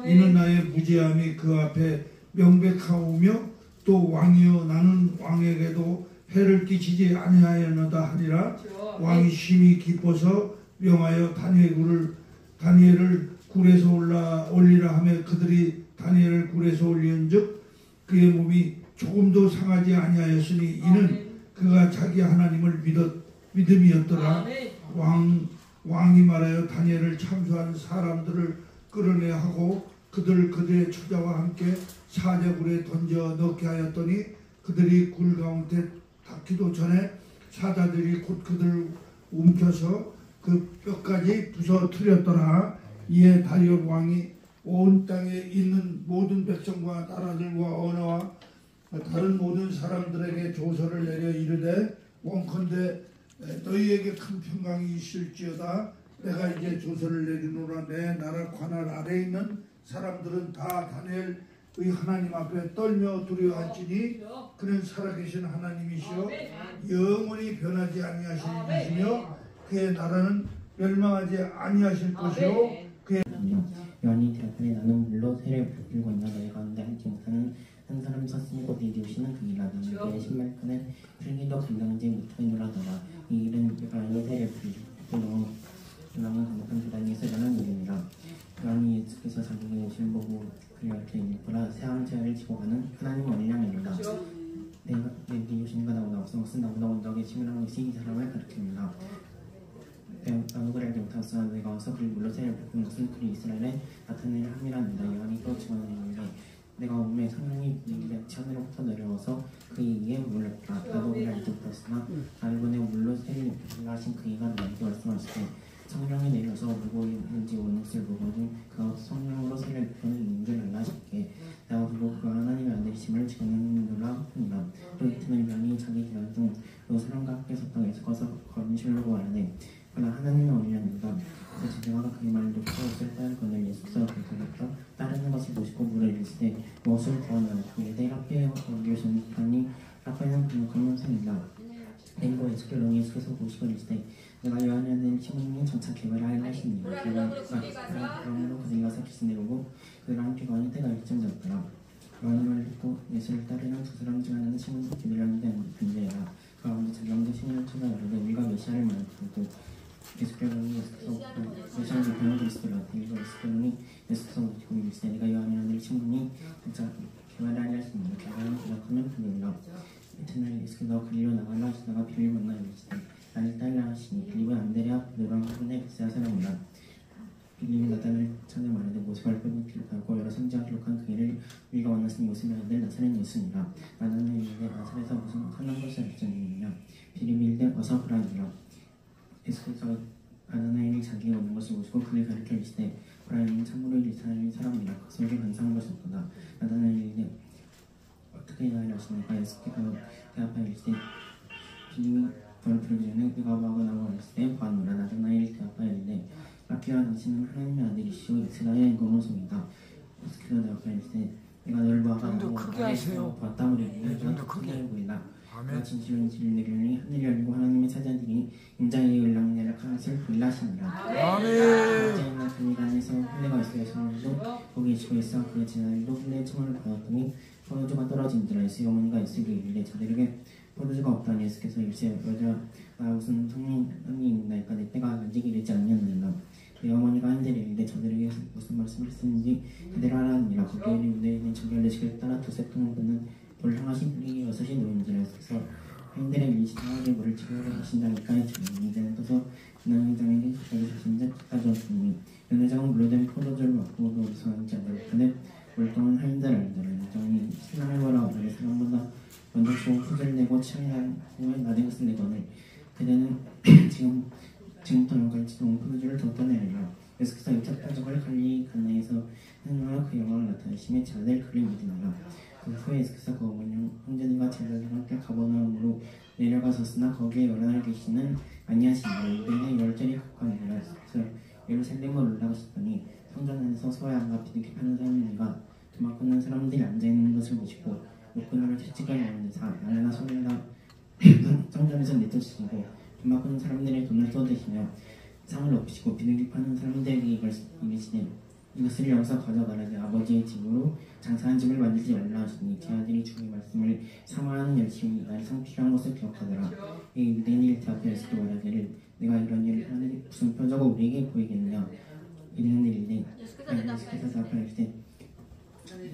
이는 나의 무죄함이 그 앞에 명백하오며 또 왕이여 나는 왕에게도 해를 끼치지 아니하였노다 하니라. 왕이 심히 기뻐서 명하여 다니엘을 굴에서 올리라 하며 그들이 다니엘을 굴에서 올리은즉 그의 몸이 조금도 상하지 아니하였으니 이는 그가 자기 하나님을 믿음이었더라. 왕이 말하여 다니엘을 참수한 사람들을 끌어내야 하고 그들의 처자와 함께 사자굴에 던져 넣게 하였더니 그들이 굴 가운데 닿기도 전에 사자들이 곧 그들을 움켜서 그 뼈까지 부서뜨렸더라. 이에 다리오 왕이 온 땅에 있는 모든 백성과 나라들과 언어와 다른 모든 사람들에게 조서를 내려 이르되 원컨대 너희에게 큰 평강이 있을지어다. 내가 이제 조서를 내리노라. 내 나라 관할 아래에 있는 사람들은 다 다니엘의 하나님 앞에 떨며 두려워할지니 그는 살아계신 하나님이시여 영원히 변하지 아니하실 이시며 그의 나라는 멸망하지 아니하실 것이요 그의 요한이 대답하되 나는 물로 세례를 베풀고 있나 너희 가운데 알지 못하는 한 사람이 섰으니 곧 이리오시는 그이라. 너희의 신발끈은 풀기도 감당하지 못하노라더라. 이 일은 요한이 세례를 베풀고 요한이 감독한 주단에서 일어난 일입니다. 요한이 예수께서 자기의 오심을 보고 그리하게 일부라 새하늘 제를 지고 가는 하나님 어린 양입니다. 내게 오신 나보다 앞선 것은 나보다 먼저 계심을 하는 것이 이 사람을 가리킵니다. 나도 그를 알지 못하였으나 내가 와서 그를 물로 세례를 베푼 것은 그리 이스라엘에 나타낼 함이라는다. 요한이 또 증언하기를 내가 오매 성령이 내게 하늘로부터 내려와서 그의 위에 물렸다. 나도 그를 알지 못하였으나 나를 보내 물로 세례를 베풀라 하신 그이가 나에게 말씀하시되 성령이 내려서 누구 있는지 오는 것을 보고는 그가 성령으로 세례를 베푸는 이인 줄 알라 싶게 내가 보고 그가 하나님의 아들이심을 증언하노라 하니라. 또 이튿날 요한이 자기 기간 중 그 사람과 함께 섰던 예수께서 거짓말로 말하되 그러나 하나님의 어린 양이다. 그래서 제자가 그의 말을 듣고 옷을 따를 건을 예수께서 그에게부터 따르는 것을 보시고 물어 이르시되 무엇을 구하나요? 이르되 라피에 여기오셨나니 라피는 분명한 선생이다. 그리고 예수께서 보시고 이르시되 내가 요한이 아들 시몬이 점차 개발하여 하시니라. 그러므로 그들이 와서 기신을 오고 그들과 함께 가니 때가 일정되었더라. 요한의 말을 듣고 예수를 따르는 두 사람 중 하나는 시몬이 기들었는데 반대하라. 그 가운데 자기 형제 시몬을 찾아 이르되 우리가 메시아를 말하고 예수께서 메시아를 말하는 그리스도라. 그리고 예수께서는 예수께서 오시고 이르시되 내가 요한의 아들 시몬이 점차 개발하여 하시니라. 개발하여 기록하면 그니라. 이튿날 예수께서 갈릴리로 나가려 하시다가 빌립을 만나 이르시되 나를 따르라 하시니 빌립은 안드레와 베드로와 한분의 베세다 사람이라. 빌립이 나단을 찾아 예수께서 나다나엘이 자기가 오는 것을 보시고 그를 가르쳐 이르시되 보라 이는 참으로 이스라엘 사람이라 그것을 간사한 것이었도다. 나다나엘이 어떻게 하시니까 예수께서 대답하여 이르시되 주님이 너를 부르기 전에 그가 뭐하고 나고 이르시되 보았노라. 나다나엘이 대답하여 이르되 라피와 당신은 하나님의 아들이시오 이스라엘의 공로소이다. 예수께서 대답하여 이르시되 내가 너를 뭐하고 나고 나에서 보았다므로 이르되 너가 크게 알고이다. 내가 진실로 내리니 하늘이 열리고 하나님의 사자들이 인자의 연락 내려가는 것을 보이라 하시니라. 어제나 분위관에서 흘레가 있으려 성령도 거기 계시고 있어 그 제자들도 흘레의 청을 받았더니 포도주가 떨어진지라. 예수의 어머니가 예수에게 이르되 저들에게 포도주가 없다니. 예수께서 이르시되 여자야 무슨 성령이 있나이까 내 때가 아직 이르지 않았느니라. 그 어머니가 한들에 이르되 저들에게 무슨 말씀을 했는지 그대로 하라니라. 거기에 유대인은 정결례식을 따라 두세 통을 붓는 돌 향하신 분이 6이 놓인지라. 그래서 행들의 밀시하게 물을 치우려 하신다니까 주님 이제는 떠서 연회장에게 가까이 주신 자 가져왔으니 연회장은 물로 된 포도주를 맡고 어디서 하는지 알았더니 물동은 하인들 알더라. 연회장이 신랑을 보라 어머니 사람보다 먼저 좋은 포도를 내고 취한 후에 낮은 것을 내거늘 그대는 지금부터 영까지 좋은 포도주를 더 떠내리라. 예수께서 이첫 표적을 갈릴리 가나에서 행하여 그 영광을 나타내시며 자들 그를 믿으니라. 그 후에 예수께서 그 어머니 형제들과 제자들과 함께 가버나움으로 내려가셨으나 거기에 여러 날 계시는 아니하시니라. 유대인의 열절이 가까우니라. 예수께서 예루살렘으로 올라가셨더니 성전 안에서 소야가 비둘기 파는 사람들과 도마 끊는 사람들이 앉아있는 것을 보시고 목구멍을 채찍을 먹는 데사 나래나 소리나 성전에서 내쫓으시고 도마 끊는 사람들의 돈을 쏟으시며 상을 높이시고 비둘기 파는 사람들에게 이르시되 이것을 여기서 가져가라. 내 아버지의 집으로 장사한 집을 만들지 말라 하시니 제 아들이 주의 말씀을 사모하는 열심히 날상 필요한 것을 기억하더라. 이 유대인이 대답하여 예수께 말하기를 내가 이런 일을 하는 무슨 표적을 우리에게 보이겠느냐. 이르는 일인데 예수께서 대답하여 이르시되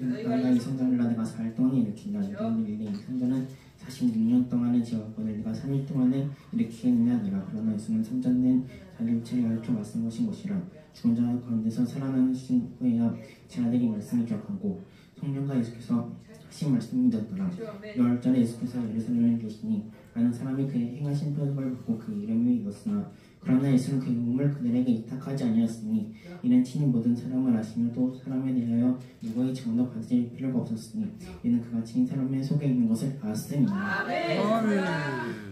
너희가 이 성전을 내가 4일 동안 일으킨다. 이르는 일인데 이 성전은 46년 동안에 지었거늘 네가 3일 동안에 일으키겠느냐. 내가 그러나 예수는 성전된 자기를 가르쳐 말씀하신 것이라. 죽은 자 가운데서 살아나신 후에야 제 아들이 말씀을 기억하고 성령과 예수께서 하신 말씀이 믿었더라. 10절에 예수께서 예루살렘에 계시니 많은 사람이 그의 행하신 표적을 보고 그 이름을 읽었으나 그러나 예수는 그 이름을 그들에게 이탁하지 아니하였으니 이는 친히 모든 사람을 아시며 또 사람에 대하여 누구의 증언도 받을 필요가 없었으니 이는 그가 친히 사람의 속에 있는 것을 알았음이니라.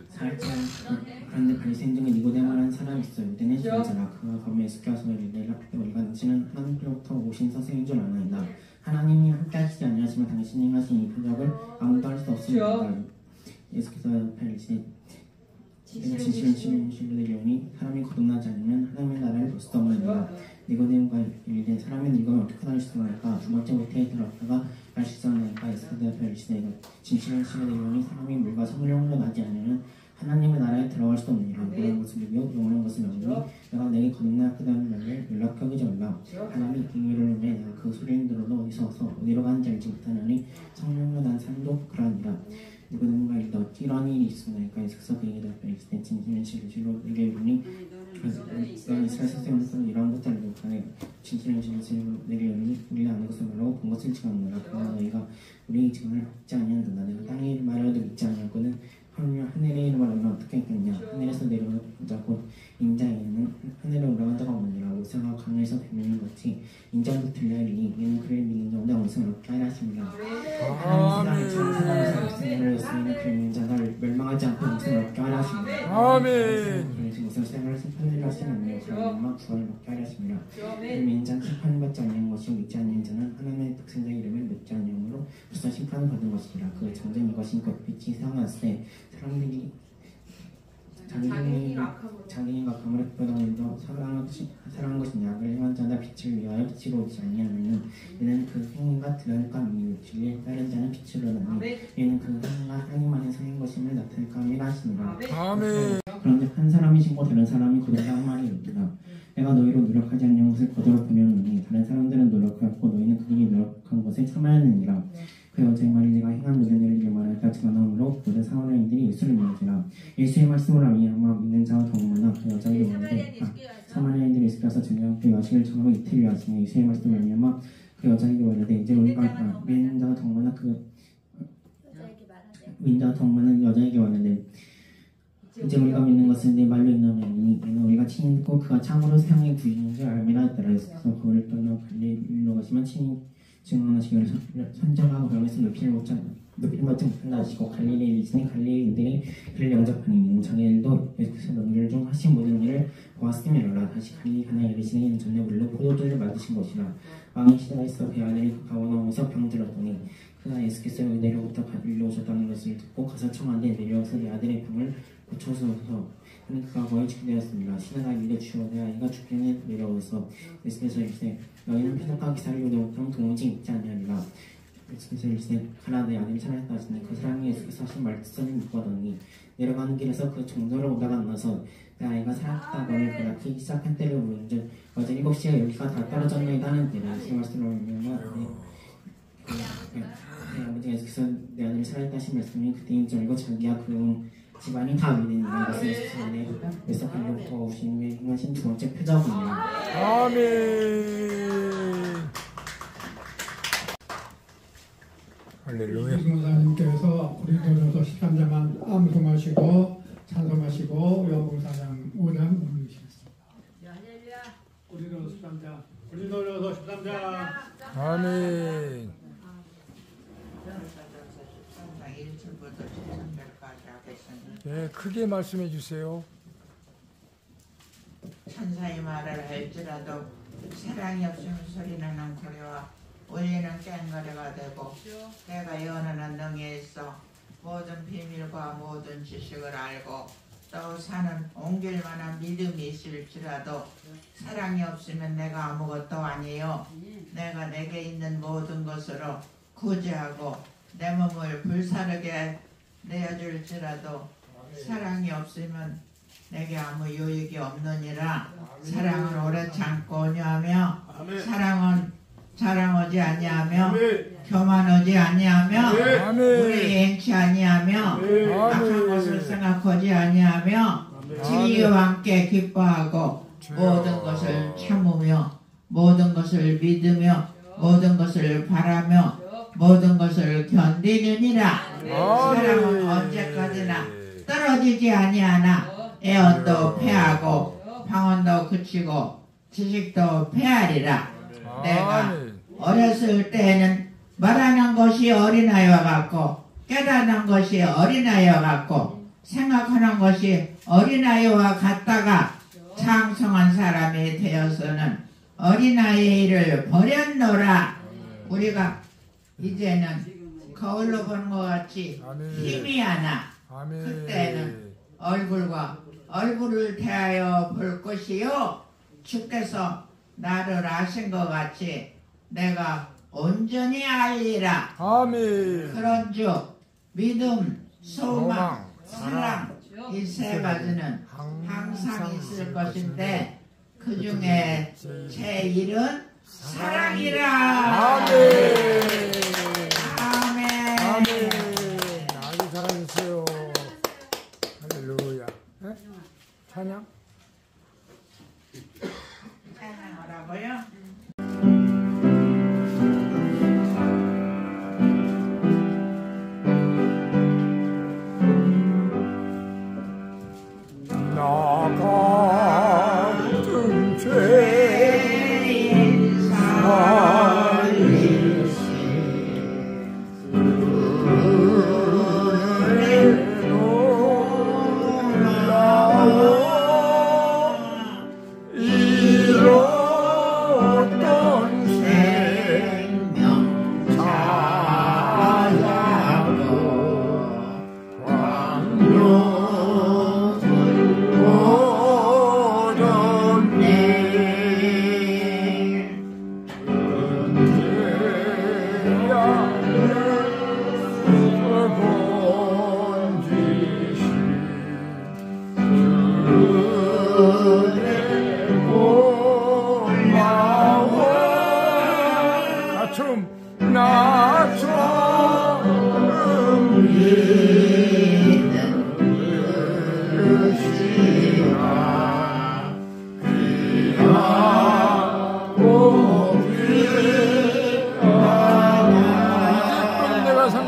4일째 그런데 바리새인 중에 니고데모라는 사람이 있어. 유대인의 지도자라. 그가 검에 예수께서 이르되 우리가 당신은 하나님께로부터 오신 선생인 줄 아나이다. 하나님이 함께하시지 아니하시면 당신이 행하신 이 표적을 아무도 할 수 없습니다. 예수께서 이르시되 진실은 진리되리오니 사람이 거듭나지 않으면 하나님의 나라를 볼 수 없느니라. 니고데모가 이르되 사람이 늙으면 어떻게 다닐 수 있나이까. 두 번째 모태에 들어갔다가 알 수 있나이까. 예수께서 대답하여 이르시되 진실은 진리되리오니 사람이 물과 성령으로 나지 않으면 하나님의 나라에 들어갈 수 없느니라. 모든 것을 이기고 영원한 것을 얻으니 내가 내게 거듭나겠다는 말을 연락하기 전라. 하나님이 빙의를 오매 내가 그 소리를 들어도 어디서 와서 어디로 가는지 알지 못하느니 성령으로 난 사람도 그러하니라. 누구든가 이르되 어찌 이러한 일이 있으나이까. 예수께서 그에게 대답하여 이르시되 진실은 진실로 내게 이르니 너는 이스라엘 선생으로서 이러한 것을 알고 가네. 진실은 진실로 내게 이르니 우리가 아는 것을 말하고 본 것을 증언하노라. 그러나 너희가 우리의 증언을 믿지 아니하는도다. 내가 땅의 일을 말하여도 믿지 아니하거든 하늘의 이름을 알면 어떻게 했겠냐. 하늘에서 내려오자 곧 인자에는 하늘에 올라간 자가 없느니라. 모세가 강에서 배매는 같이 인자도 들려리니 이는 그를 믿는 자보다 엄성을 얻게 하려 하십니다. 하나님 세상에 처음 사랑해서 목숨을 얻었으니 그 믿는 자가 멸망하지 않고 엄성을 얻게 하려 하십니다. 아멘. 그래서 모세가 세상을 심판하려 하시는 그러나 구원을 얻게 하려 하십니다. 그 믿는 자는 심판을 받지 아니한 것이요 믿지 아니한 자는 하나님의 독생자의 이름을 믿지 아니함으로 벌써 심판을 받은 것이라. 그 전쟁 이것인 것 빛이 세상에 때 사람들이 자기인과 감을 흡보다도 사랑한 것이 약을 행한 자나 빛을 위하여 빛으로 오지 아니하느니 이는 그 행위가 드러날까 함이요 진리에 따른 자는 빛으로 나니 이는 그 행위가 하나님 안에서 행 것임을 나타낼까 함이라 하시니라. 그런데 한 사람이 신고 다른 사람이 거두라 한 말이 있더라. 내가 너희로 노력하지 않는 것을 거두어 보내오노니 다른 사람들은 노력하였고 너희는 그들이 노력한 것을 참아야하느니라. 그 여자의 말이 내가 행한 모든 일을 말할 때가 나오므로 모든 사마리아인들이 예수를 믿으리라. 예수의 말씀을 말미암아 믿는 자와 더욱마나 그 여자에게 오는데 사마리아인들이 예수께서 저녁에 마시기를 청하고 이틀을 하시니 예수의 말씀을 말미암아 그 여자에게 오는데 이제 우리가 믿는 자와 더욱마나 그 믿는 자와 더욱마나 여자에게 오는데 이제 우리가 믿는 것은 내 말로 있나니 이는 우리가 친히 듣고 그가 참으로 세상의 구주인 줄 알미라 했더라. 예수께서 그를 떠나 갈릴리로 가시면 친히 증언하시기를 선정하고 병에서 높이를 못지 못한다 하시고 갈릴리에 있으니 갈릴리인들이 그를 영접하니 장애인도 예수께서 명절 중 하신 모든 일을 보았음이로라. 다시 갈릴리 가나에 이르시니 이는 전에 물로 포도주를 만드신 것이라. 왕의 시대가 있어 그 아들이 가버나움에서 병들었더니 그가 예수께서 내려부터 갈릴리로 오셨다는 것을 듣고 가서 청하되 내려와서 내 아들의 병을 고쳐소서. 그는 그가 거의 죽게 되었습니다. 시대가 이르되 주여 내 아이가 죽기는 내려오소. 예수께서 이르시되 너희는 표적과 기사를 요도 못하면 도무지 믿지 아니하리라. 예수께서 이르시되 가라 내 아들이 살아났다 하시니 그 사람이 예수께서 하신 말씀을 묻거더니 내려가는 길에서 그 종로를 오다가 만나서 내 아이가 살아났다거늘 그낳기 시작한 때를 물은즉 어제 7시에 여기가 다 떨어졌나이다 하는 때라. 이 말씀을 울면서 내 아버지 예수께서 내 아들이 살아났다 하신 말씀이 그때인 줄 알고 자기야 그 집안이 다 믿으니라. 이것은 예수께서 안에 뱃속에로부터 오신 후에 행하신 두 번째 표적이니라. 아멘. 할렐루야. 목사님께서 고린도전서 13장만 암송하시고 찬송하시고 여봉사장 5장 올리시겠습니다. 고린도전서 13장. 고린도전서 13장. 아멘. 1절부터 7절까지 하겠습니다. 네, 크게 말씀해 주세요. 천사의 말을 할지라도 사랑이 없으면 소리나는 고래와 울리는 꽹과리가 되고 때가 여는 능에 있어 모든 비밀과 모든 지식을 알고 또 사는 옮길 만한 믿음이 있을지라도 사랑이 없으면 내가 아무것도 아니요 내가 내게 있는 모든 것으로 구제하고 내 몸을 불사르게 내어줄지라도 사랑이 없으면 내게 아무 유익이 없느니라. 사랑은 오래 참고 온유하며 사랑은 자랑하지 아니하며 교만하지 아니하며 우리 행치 아니하며 악한 것을 생각하지 아니하며 진리와 함께 기뻐하고 모든 것을 참으며 모든 것을 믿으며 모든 것을 바라며 모든 것을 견디느니라. 사랑은 언제까지나 떨어지지 아니하나 애언도 패하고 방언도 그치고 지식도 패하리라. 내가 어렸을 때에는 말하는 것이 어린아이와 같고 깨닫는 것이 어린아이와 같고 생각하는 것이 어린아이와 같다가 장성한 사람이 되어서는 어린아이의 일을 버렸노라. 우리가 이제는 거울로 보는 것 같이 희미하나 그때는 얼굴과 얼굴을 대하여 볼 것이요 주께서 나를 아신 것 같이 내가 온전히 알리라. 아멘. 그런즉 믿음, 소망, 사랑 이 세 가지는 항상 있을 것인데 그 중에 제일은 사랑이라. 아멘. 아멘. 아멘. 아주 잘하셨어요. 할렐루야. 네? 찬양? 찬양하라고요? 나 같은 죄인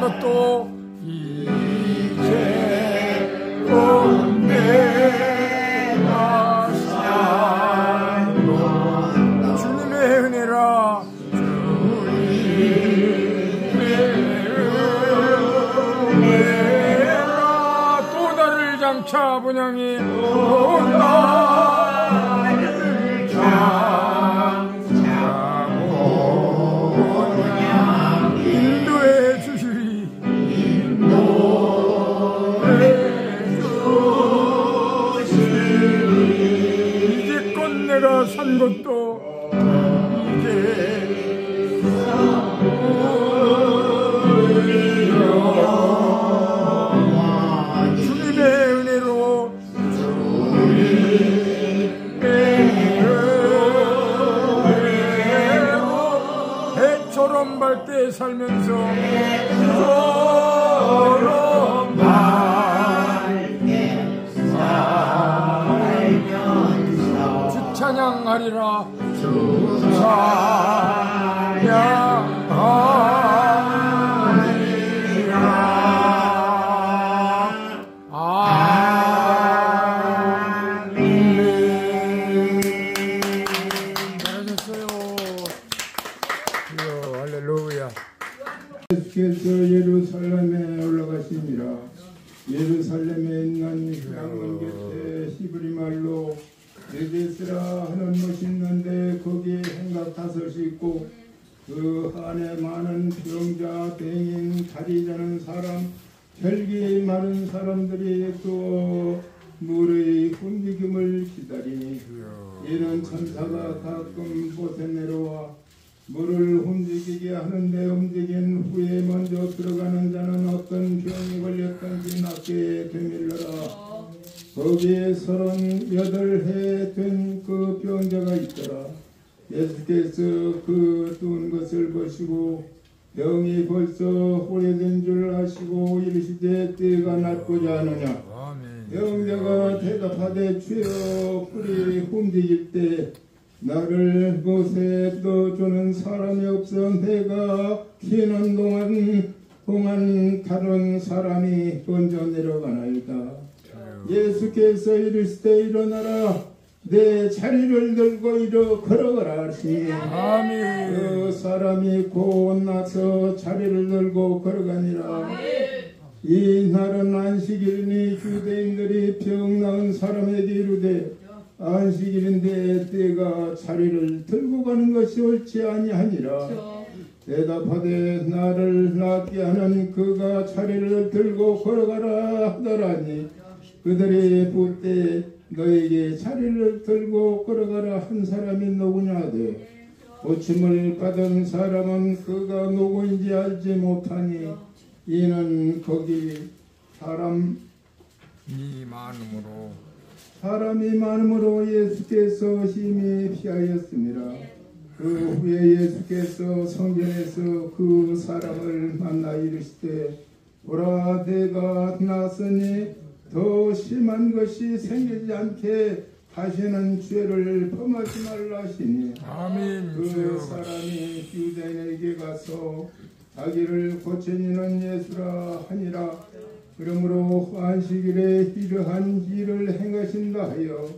것도 이제 온대 나를 장차보냐 인도해 주시리. 이제껏 내가 산 것도 주님의 은혜로 배처럼 밝게 살면서 주 찬양하리라. 주 찬양하리라. 잘하셨어요. 할렐루야. 예수께서 예루살렘에 올라가시니라. 예루살렘에 있는 향문 곁에 히브리 말로 베데스라 하는 못이 있는데 거기에 행각 5이 있고 그 안에 많은 병자, 뱅인, 다리 자는 사람, 혈기 많은 사람들이 또 물의 움직임을 기다리니 이는 천사가 가끔 곳에 내려와 물을 움직이게 하는데 움직인 후에 먼저 들어가는 자는 어떤 병이 걸렸던지 낫게 되밀러라. 거기에 38해 된 그 병자가 있더라. 예수께서 그 누운 것을 보시고 병이 벌써 오래된 줄 아시고 이르시되 때가 났고자 하느냐. 병자가 대답하되 주여 뿔이 움직일 때 나를 못에 떠주는 사람이 없어 내가 기는 동안 다른 사람이 먼저 내려가나이다. 예수께서 이르시되 일어나라 내 자리를 들고 이리 걸어가라 하시니 그 사람이 곧 나서 자리를 들고 걸어가니라. 이 날은 안식일이니 유대인들이 병 나은 사람에게 이르되 안식일인데 때가 자리를 들고 가는 것이 옳지 아니하니라. 대답하되 나를 낫게 하는 그가 자리를 들고 걸어가라 하더라니 그들이 묻되 너에게 자리를 들고 걸어가라 한 사람이 누구냐 하되 고침을 받은 사람은 그가 누구인지 알지 못하니 이는 거기 사람이 많음으로 예수께서 심히 피하였습니다. 그 후에 예수께서 성전에서 그 사람을 만나 이르시되 보라 내가 났으니 더 심한 것이 생기지 않게 다시는 죄를 범하지 말라 하시니 그 사람이 유대인에게 가서 자기를 고쳐니는 예수라 하니라. 그러므로 안식일에 이러한 일을 행하신다 하여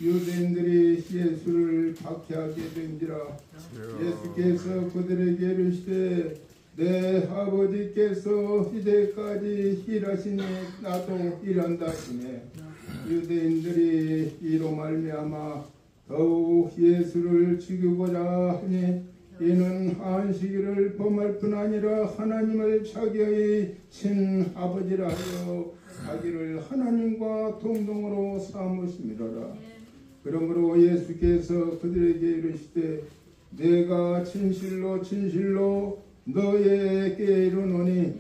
유대인들이 예수를 박해하게 된지라. 예수께서 그들에게 이르시되 내 아버지께서 이제까지 일하시니 나도 일한다 하시네. 유대인들이 이로 말미암아 더욱 예수를 죽이고자 하니 이는 안식일을 범할 뿐 아니라 하나님을 자기의 친아버지라 하여 자기를 하나님과 동등으로 삼으심이로라. 그러므로 예수께서 그들에게 이르시되 내가 진실로 너에게 이르노니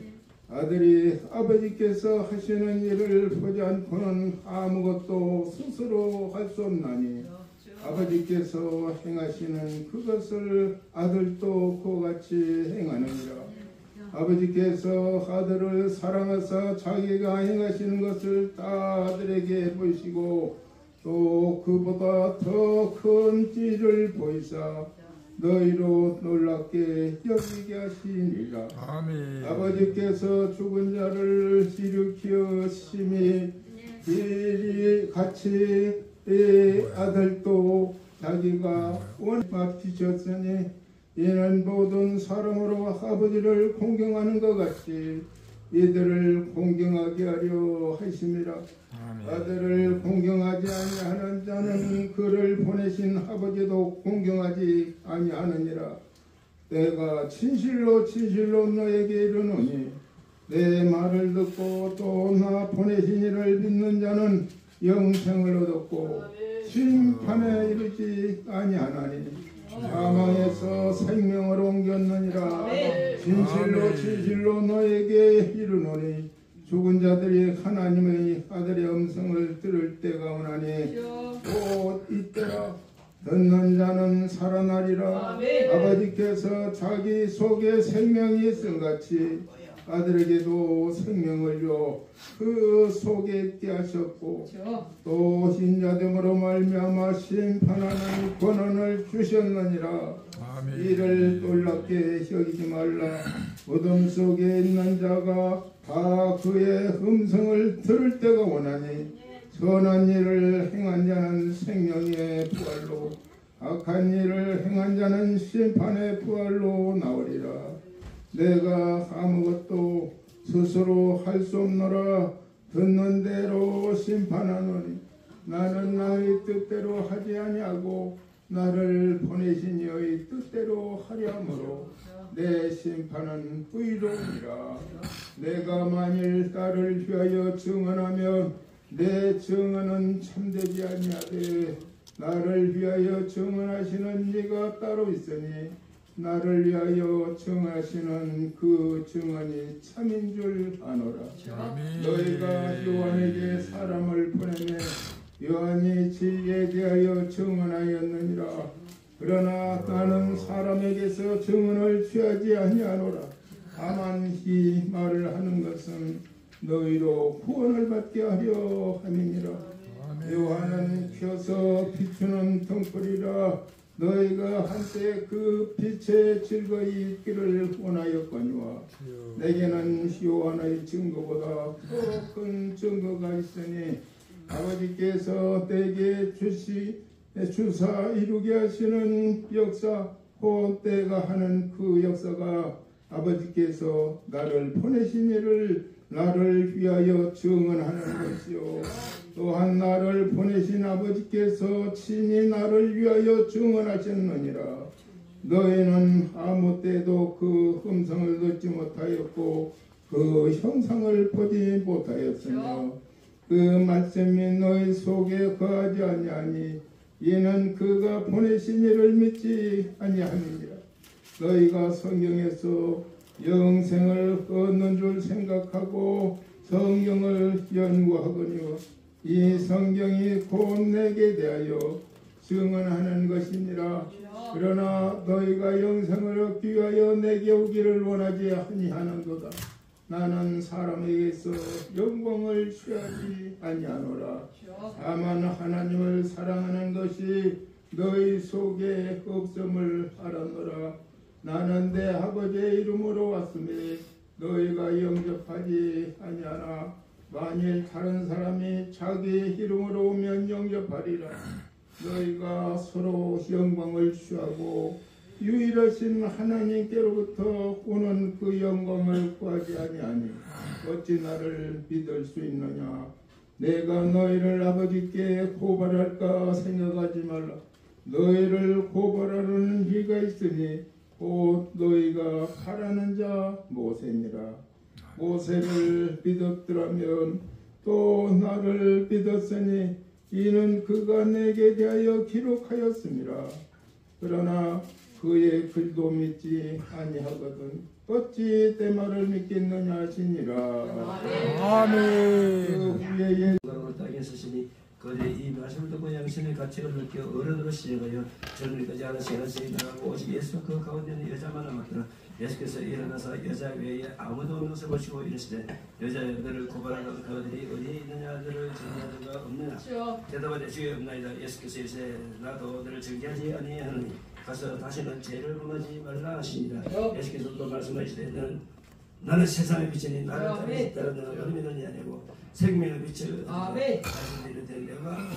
아들이 아버지께서 하시는 일을 보지 않고는 아무것도 스스로 할 수 없나니 아버지께서 행하시는 그것을 아들도 그와 같이 행하느니라. 아버지께서 아들을 사랑하사 자기가 행하시는 것을 다 아들에게 보이시고 또 그보다 더 큰 일을 보이사 너희로 놀랍게 여기게 하시니라. 아멘. 아버지께서 죽은 자를 일으키어 심히 같이 아들도 자기가 맡기셨으니 이는 모든 사람으로 아버지를 공경하는 것 같이 이들을 공경하게 하려 하심이라. 아들을 공경하지 아니하는 자는 그를 보내신 아버지도 공경하지 아니하느니라. 내가 진실로 진실로 너에게 이르노니 내 말을 듣고 또 나 보내신 이를 믿는 자는 영생을 얻었고 심판에 이르지 아니하나니 사망에서 생명으로 옮겼느니라. 진실로 진실로 너에게 이르노니 죽은 자들이 하나님의 아들의 음성을 들을 때가 오나니 곧 이때라. 듣는 자는 살아나리라. 아버지께서 자기 속에 생명이 있음같이 아들에게도 생명을 줘 그 속에 있게 하셨고 또 신자됨으로 말미암아 심판하는 권한을 주셨느니라. 이를 놀랍게 여기지 말라. 어둠 속에 있는 자가 다 그의 음성을 들을 때가 오나니 선한 일을 행한 자는 생명의 부활로 악한 일을 행한 자는 심판의 부활로 나오리라. 내가 아무것도 스스로 할 수 없노라. 듣는 대로 심판하노니 나는 나의 뜻대로 하지 아니하고 나를 보내신 이의 뜻대로 하려 함으로 내 심판은 의로우니라. 내가 만일 나를 위하여 증언하면 내 증언은 참되지 아니하되 나를 위하여 증언하시는 이가 따로 있으니 나를 위하여 증언하시는 그 증언이 참인 줄 아노라. 너희가 요한에게 사람을 보내매 요한이 진리에 대하여 증언하였느니라. 그러나 나는 사람에게서 증언을 취하지 아니하노라. 다만 이 말을 하는 것은 너희로 구원을 받게 하려 함이니라. 요한은 켜서 비추는 등불이라. 너희가 한때 그 빛에 즐거이 있기를 원하였거니와 내게는 요한의 증거보다 더 큰 증거가 있으니 아버지께서 내게 주사 이루게 하시는 역사 곧 내가 하는 그 역사가 아버지께서 나를 보내신 일을 나를 위하여 증언하는 것이요 또한 나를 보내신 아버지께서 친히 나를 위하여 증언하셨느니라. 너희는 아무 때도 그 음성을 듣지 못하였고 그 형상을 보지 못하였으며 그 말씀이 너희 속에 거하지 아니하니 이는 그가 보내신 이를 믿지 아니함이니라. 너희가 성경에서 영생을 얻는 줄 생각하고 성경을 연구하거니와 이 성경이 곧 내게 대하여 증언하는 것이니라. 그러나 너희가 영생을 얻기 위하여 내게 오기를 원하지 아니하는도다. 나는 사람에게서 영광을 취하지 아니하노라. 다만 하나님을 사랑하는 것이 너희 속에 없음을 알았노라. 나는 내 아버지의 이름으로 왔으니 너희가 영접하지 아니하나 만일 다른 사람이 자기 이름으로 오면 영접하리라. 너희가 서로 영광을 취하고 유일하신 하나님께로부터 오는 그 영광을 구하지 아니하니 어찌 나를 믿을 수 있느냐. 내가 너희를 아버지께 고발할까 생각하지 말라. 너희를 고발하는 이가 있으니 곧 너희가 바라는 자 모세니라. 모세를 믿었더라면 또 나를 믿었으니 이는 그가 내게 대하여 기록하였음이라. 그러나 그의 글도 믿지 아니하거든 어찌 내 말을 믿겠느냐 하시니라. 아멘. 그 후에 땅에 서시니 그들의 이 말씀을 듣고 양심의 가책을 느껴 어른으로 시작하여 젊은이까지 하는 시간이 나가고 오직 예수 그 가운데는 여자만 남았더라. 예수께서 일어나서 여자 외에 아무도 없는 것을 보시고 이르시되 여자들을 고발하는 그들이 어디에 있느냐들을 정죄하는 가 없느냐. 대답하되 주여 없나이다. 예수께서 이르시되 나도 너를 정죄하지 아니하노니 가서 다시는 죄를 범하지 말라 하시니라. 예수께서 또 말씀하시되 나는 세상의 빛이니 나를 따르는 어둠이 너니 아니고 생명의 빛을 가진 이를 된 내가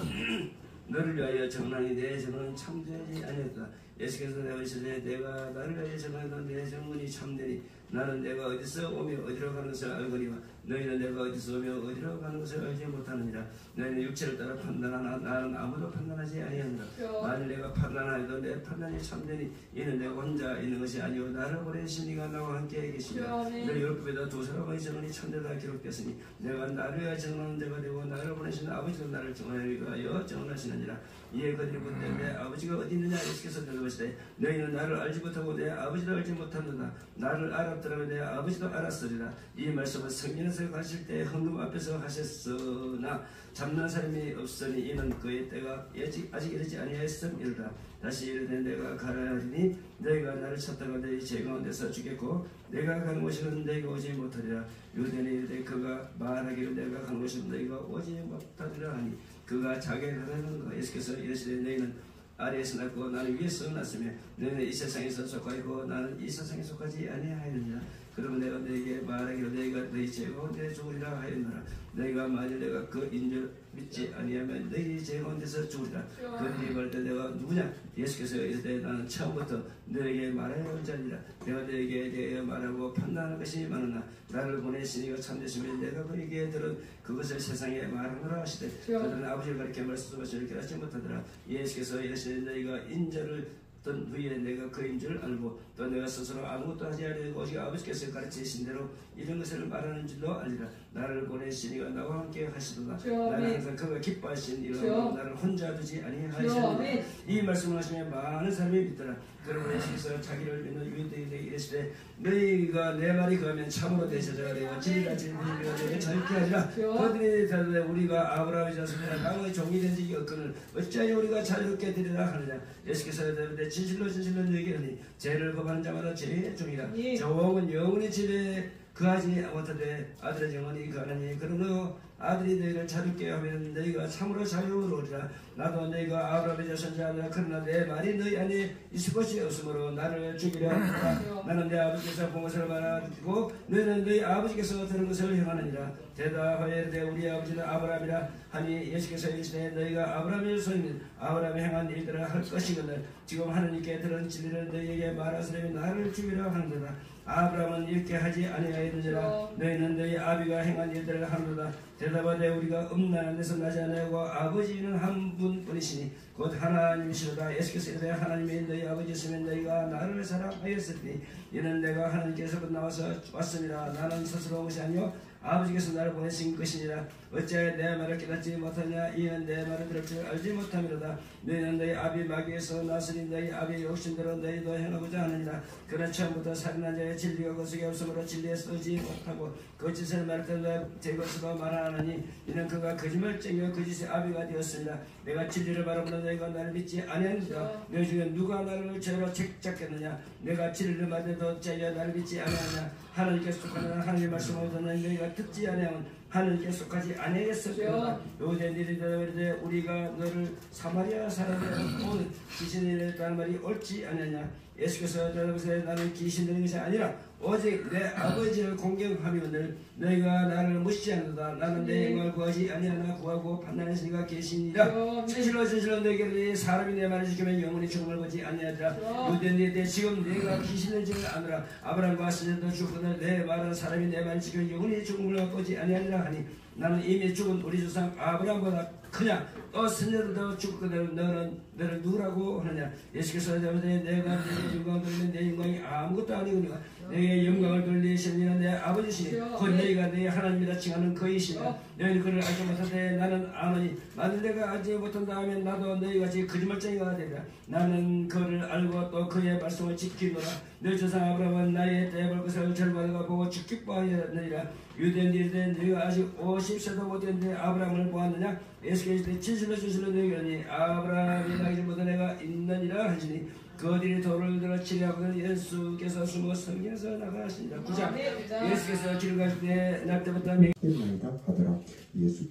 너를 위하여 정랑이 내 정은 참되지 아니었다. 예수께서 내가 이르시되 내가 나를 위하여 정하는 내 정문이 참되니 나는 내가 어디서 오며 어디로 가는 것을 알거니와 너희는 내가 어디서 오며 어디로 가는 것을 알지 못하느니라. 너희는 육체를 따라 판단하나 나는 아무도 판단하지 아니하느라. 만일 내가 판단하여도 내 판단이 참되니 이는 내가 혼자 있는 것이 아니오 나를 보내신 이가 나와 함께 계시니라. 너희 율법에다 두 사람의 정언이 참되다 기록되었으니 내가 나를 위하여 정하는 자가 되고 나를 보내신 아버지도 나를 위하여 정하시느니라. 이에 그들이 묻되 내 아버지가 어디 있느냐. 예수께서 대답하시되 너희는 나를 알지 못하고 내 아버지를 알지 못하는도다. 나를 알았더라면 내 아버지도 알았으리라. 이 말씀은 성경에서 가실 때 헌금 앞에서 하셨으나 잡는 사람이 없으니 이는 그의 때가 아직 이르지 아니하였음이로다. 다시 이르되 내가 가라 하리니 너희가 나를 찾다가 너희 죄 가운데서 죽겠고 내가 가는 곳에는 너희가 오지 못하리라. 유대인이 이르되 그가 말하기를 내가 가는 곳에는 너희가 오지 못하리라 하니 그가 자기가 가는 거. 예수께서 이르시되 너희는 아래에서 났고 나는 위에서 났으며 너희는 이 세상에서 속하고 나는 이 세상에 속하지 아니하였느니라. 그러면 내가 너희에게 말하기를 너희가 너희 죄 가운데 죽으리라 하였노라. 너희가 만일 내가 그 인줄 믿지 아니하면 너희 죄 가운데서 죽으리라. 그들이 말때 내가 누구냐. 예수께서 이르되 나는 처음부터 너에게 말하여 온 자니라. 내가 너에게 대하여 말하고 판단할 것이 많으나 나를 보내시니가 참되시며 내가 그에게 들은 그것을 세상에 말하노라 하시되 그들은 아버지를 가리켜 말씀하시기를 깨닫지 못하더라. 예수께서 이르시되 너희가 인자를 떤 후에 내가 그인 줄 알고 또 내가 스스로 아무것도 하지 아니하고 오직 아버지께서 가르치신 대로 이런 것을 말하는 줄로 알리라. 나를 보내시니가 나와 함께 하시도다. 나는 항상 그가 기뻐하신 이름으로 나를 혼자 두지 아니하시느니라. 이 말씀을 하시면 많은 사람이 믿더라. 그러므로 예수께서 자기를 믿는 유대인에게 이르시되 너희가 내 말이 그하면 참으로 대제자가 되고 진리가 진리가 되게 자유케 하리라. 그들이 대답하되 우리가 아브라함의 자손이라 땅의 종이 된 적이 없거늘 어찌하여 우리가 자유롭게 되리라 하느냐. 예수께서 대답하되 진실로 진실로 너희에게 하니 죄를 범하는 자마다 죄의 종이라. 종은 영원히 집에 그하지 못하되 아들의 영원히 그하나니 그러므로 아들이 너희를 자유롭게 하면 너희가 참으로 자유로우리라. 나도 너희가 아브라함의 자손이라 그러나 내 말이 너희 안에 있을 것이 없으므로 나를 죽이려 하노라. 나는 내 아버지께서 본 것을 말하고 너희는 너희 아버지께서 들은 것을 행하느니라. 대답하여 이르되 우리 아버지는 아브라함이라 하니 예수께서 이르시되 너희가 아브라함의 자손이면 아브라함이 행한 일들을 할 것이거늘 지금 하느님께 들은 진리를 너희에게 말하시려니 나를 죽이려 하는도다. 아브라함은 이렇게 하지 아니하였느니라. 너희는 너희 아비가 행한 일들을 하는도다. 대답하되 우리가 음란한 데서 나지 아니하고 아버지는 한 분뿐이시니 곧 하나님이시로다. 예수께서 이르되 하나님이 너희 아버지였으면 너희가 나를 사랑하였으니 이는 내가 하나님께서 나와서 왔습니다. 나는 스스로 온 것이 아니요 아버지께서 나를 보내신 것이니라. 어찌하여 내 말을 깨닫지 못하냐. 이는 내 말을 들을 줄 알지 못함이로다. 너희는 너희 아비 마귀에서 났으니 너희 아비의 욕심대로 너희도 행하고자 하느니라. 그는 처음부터 살인한 자의 진리가 거스게 없으므로 진리에 서지 못하고 거짓을 말할 때도 제 것으로 말하느니 이는 그가 거짓말쟁이와 거짓의 아비가 되었습니다. 내가 진리를 바라보는 너희가 나를 믿지 아니하느니라. 너희 중에 누가 나를 죄로 책잡겠느냐. 내가 진리를 말해도 어찌하여 나를 믿지 아니하느냐. 하나님께 속하는 하나님의 말씀을 듣는 너희가 듣지 아니하면 하나님께 속하지 아니하겠으리라. 유대인들이 이르되 우리가 너를 사마리아 사람에게 온 귀신이 있다는 말이 옳지 아니하냐. 예수께서 대답하시되 나는 귀신 들린 것이 아니라 오직 내 아버지를 공경하면을 너희가 나를 무시하는도다. 나는 내 영광을 구하지 아니하나 구하고 판단하시니가 계시니라. 진실로 진실로 너희에게 사람이 내 말을 지키면 영원히 죽음을 보지 아니하리라. 유대인들이 지금 내가 귀신을 지를 아노라. 아브라함과 스님도 죽거늘 내 말은 사람이 내 말을 지키면 영원히 죽음을 보지 아니하리라 하니 나는 이미 죽은 우리 조상 아브라함보다 크냐. 또 스님도 죽거늘 너를 누구라고 하느냐. 예수께서 대답하되 내가 내 영광을 돌리면 내 영광이 아무것도 아니거니와 내게 영광을 돌리시는 이는 내 아버지시니 곧 너희가 내 하나님이라 칭하는 그이시며 너희는 그를 알지 못하되 나는 아노니 만일 내가 알지 못한다 하면 나도 너희같이 거짓말쟁이가 되리라. 나는 그를 알고 또 그의 말씀을 지키노라. 내 조상 아브라함은 나의 때볼 것을 절반가 보고 기뻐하였느니라. 유대인들이 너희가 아직 50세도 못됐는데 아브라함을 보았느냐. 예수께서 진실로 진실로 너희가 아브라함이 나기전부터 내가 있느니라 하시니 그들이 돌을 들어 치려하거든 예수께서 숨어 성경에서 나가시니라. 9장 예수께서 길을 가실 때 날 때부터 말이다 하더라.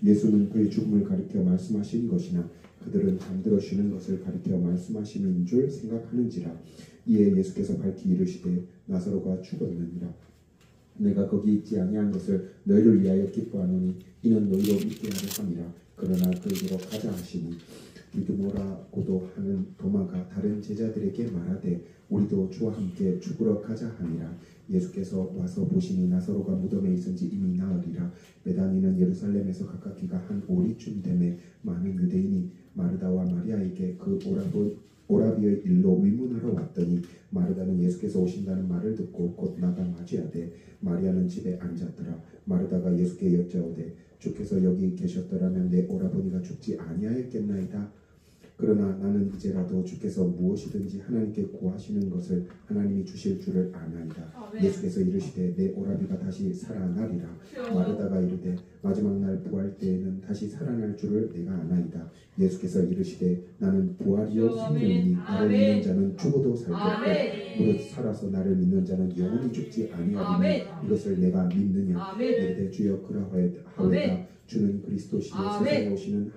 예수는 그의 죽음을 가리켜 말씀하신 것이나 그들은 잠들어 쉬는 것을 가리켜 말씀하심인 줄 생각하는지라. 이에 예수께서 밝히 이르시되 나사로가 죽었느니라. 내가 거기 있지 아니한 것을 너희를 위하여 기뻐하노니 이는 너희로 믿게 하려 함이라. 그러나 그에게로 가자 하시니 디드모라고도 하는 도마가 다른 제자들에게 말하되 우리도 주와 함께 죽으러 가자 하니라. 예수께서 와서 보시니 나사로가 무덤에 있은지 이미 나으리라. 베다니는 예루살렘에서 가깝기가 한 오리쯤 되매 많은 유대인이 마르다와 마리아에게 그 오라비의 일로 위문하러 왔더니 마르다는 예수께서 오신다는 말을 듣고 곧 나가 맞이하되 마리아는 집에 앉았더라. 마르다가 예수께 여짜오되 주께서 여기 계셨더라면 내 오라버니가 죽지 아니하였겠나이다. 그러나 나는 이제라도 주께서 무엇이든지 하나님께 구하시는 것을 하나님이 주실 줄을 아나이다. 예수께서 이르시되 내 오라비가 다시 살아나리라. 마르다가 이르되 마지막 날 부활 때에는 다시 살아날 줄을 내가 아나이다. 예수께서 이르시되 나는 부활이요 생명이니 나를 믿는 자는 죽어도 살겠고 무릇 살아서 나를 믿는 자는 영원히 죽지 아니하리니 이것을 내가 믿느냐. 이르되 주여 그러하오이다. 주는 그리스도시요 세상에 오시는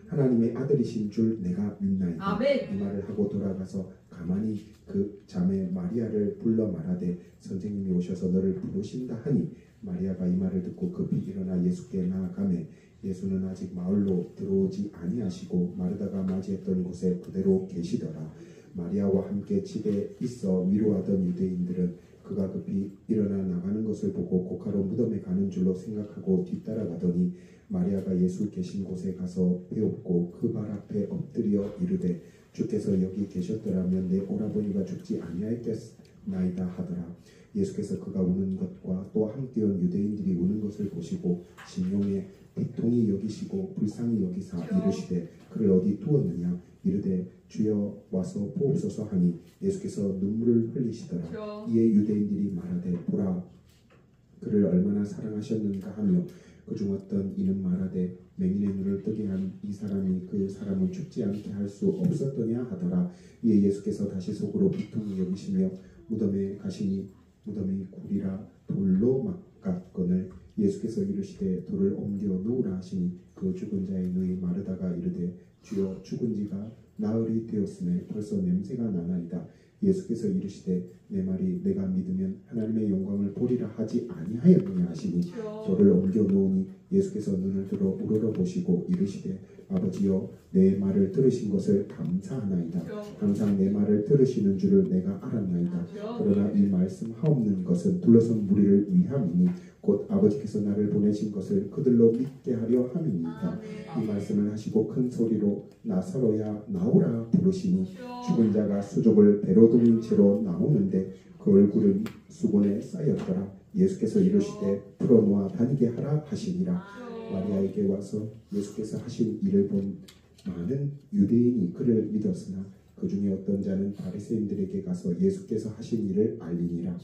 하나님의 아들이신 줄 내가 믿나이다. 이 말을 하고 돌아가서 가만히 그 자매 마리아를 불러 말하되 선생님이 오셔서 너를 부르신다 하니 마리아가 이 말을 듣고 급히 일어나 예수께 나아가매 예수는 아직 마을로 들어오지 아니하시고 마르다가 맞이했던 곳에 그대로 계시더라. 마리아와 함께 집에 있어 위로하던 유대인들은 그가 급히 일어나 나가는 것을 보고 고카로 무덤에 가는 줄로 생각하고 뒤따라가더니 마리아가 예수 계신 곳에 가서 배웠고 그 발 앞에 엎드려 이르되 주께서 여기 계셨더라면 내 오라버니가 죽지 아니하였겠나이다 하더라. 예수께서 그가 우는 것과 또 함께 온 유대인들이 우는 것을 보시고 심령에 비통히 여기시고 불쌍히 여기사 이르시되 그를 어디 두었느냐. 이르되 주여 와서 보옵소서 하니 예수께서 눈물을 흘리시더라. 이에 유대인들이 말하되 보라 그를 얼마나 사랑하셨는가 하며 그중 어떤 이는 말하되 맹인의 눈을 뜨게 한 이 사람이 그 사람을 죽지 않게 할 수 없었더냐 하더라. 이에 예수께서 다시 속으로 비통히 여기시며 무덤에 가시니 무덤이 굴이라 돌로 막았거늘 예수께서 이르시되 돌을 옮겨 놓으라 하시니 그 죽은 자의 누이 마르다가 이르되 주여 죽은 지가 나흘이 되었음에 벌써 냄새가 나나이다. 예수께서 이르시되 내 말이 내가 믿으면 하나님의 영광을 보리라 하지 아니하였느냐 하시니 돌을 옮겨 놓으니 예수께서 눈을 들어 우러러 보시고 이르시되 아버지여 내 말을 들으신 것을 감사하나이다. 항상 내 말을 들으시는 줄을 내가 알았나이다. 그러나 이 말씀하옵는 것은 둘러선 무리를 위함이니 곧 아버지께서 나를 보내신 것을 그들로 믿게 하려 함이니이다. 이 말씀을 하시고 큰 소리로 나사로야 나오라 부르시니 죽은 자가 수족을 배로 돌린 채로 나오는데 그 얼굴은 수건에 쌓였더라. 예수께서 이르시되 풀어놓아 다니게 하라 하시니라. 마리아에게 와서 예수께서 하신 일을 본 많은 유대인이 그를 믿었으나 그 중에 어떤 자는 바리새인들에게 가서 예수께서 하신 일을 알리니라.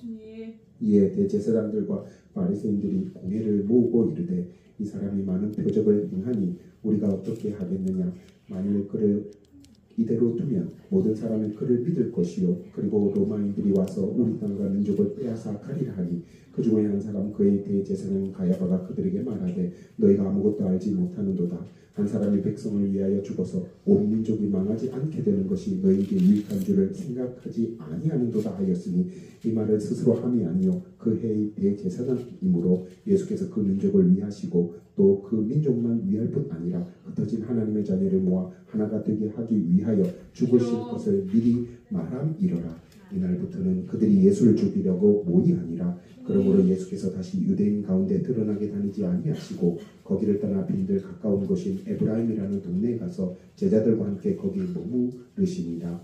이에 대제사장들과 바리새인들이 공회를 모으고 이르되 이 사람이 많은 표적을 행하니 우리가 어떻게 하겠느냐. 만일 그를 이대로 두면 모든 사람은 그를 믿을 것이요 그리고 로마인들이 와서 우리 땅과 민족을 빼앗아 가리라 하니 그 중에 한 사람 그의 대제사장 가야바가 그들에게 말하되 너희가 아무것도 알지 못하는도다. 한 사람이 백성을 위하여 죽어서 온 민족이 망하지 않게 되는 것이 너희에게 유익한 줄을 생각하지 아니하는도다 하였으니 이 말을 스스로 함이 아니요 그 해의 대제사장이므로 예수께서 그 민족을 위하시고 또 그 민족만 위할 뿐 아니라 흩어진 하나님의 자녀를 모아 하나가 되게 하기 위하여 죽으실 것을 미리 말함이러라. 이날부터는 그들이 예수를 죽이려고 모의하니라. 그러므로 예수께서 다시 유대인 가운데 드러나게 다니지 아니하시고 거기를 떠나 빈들 가까운 곳인 에브라임이라는 동네에 가서 제자들과 함께 거기 머무르시니라.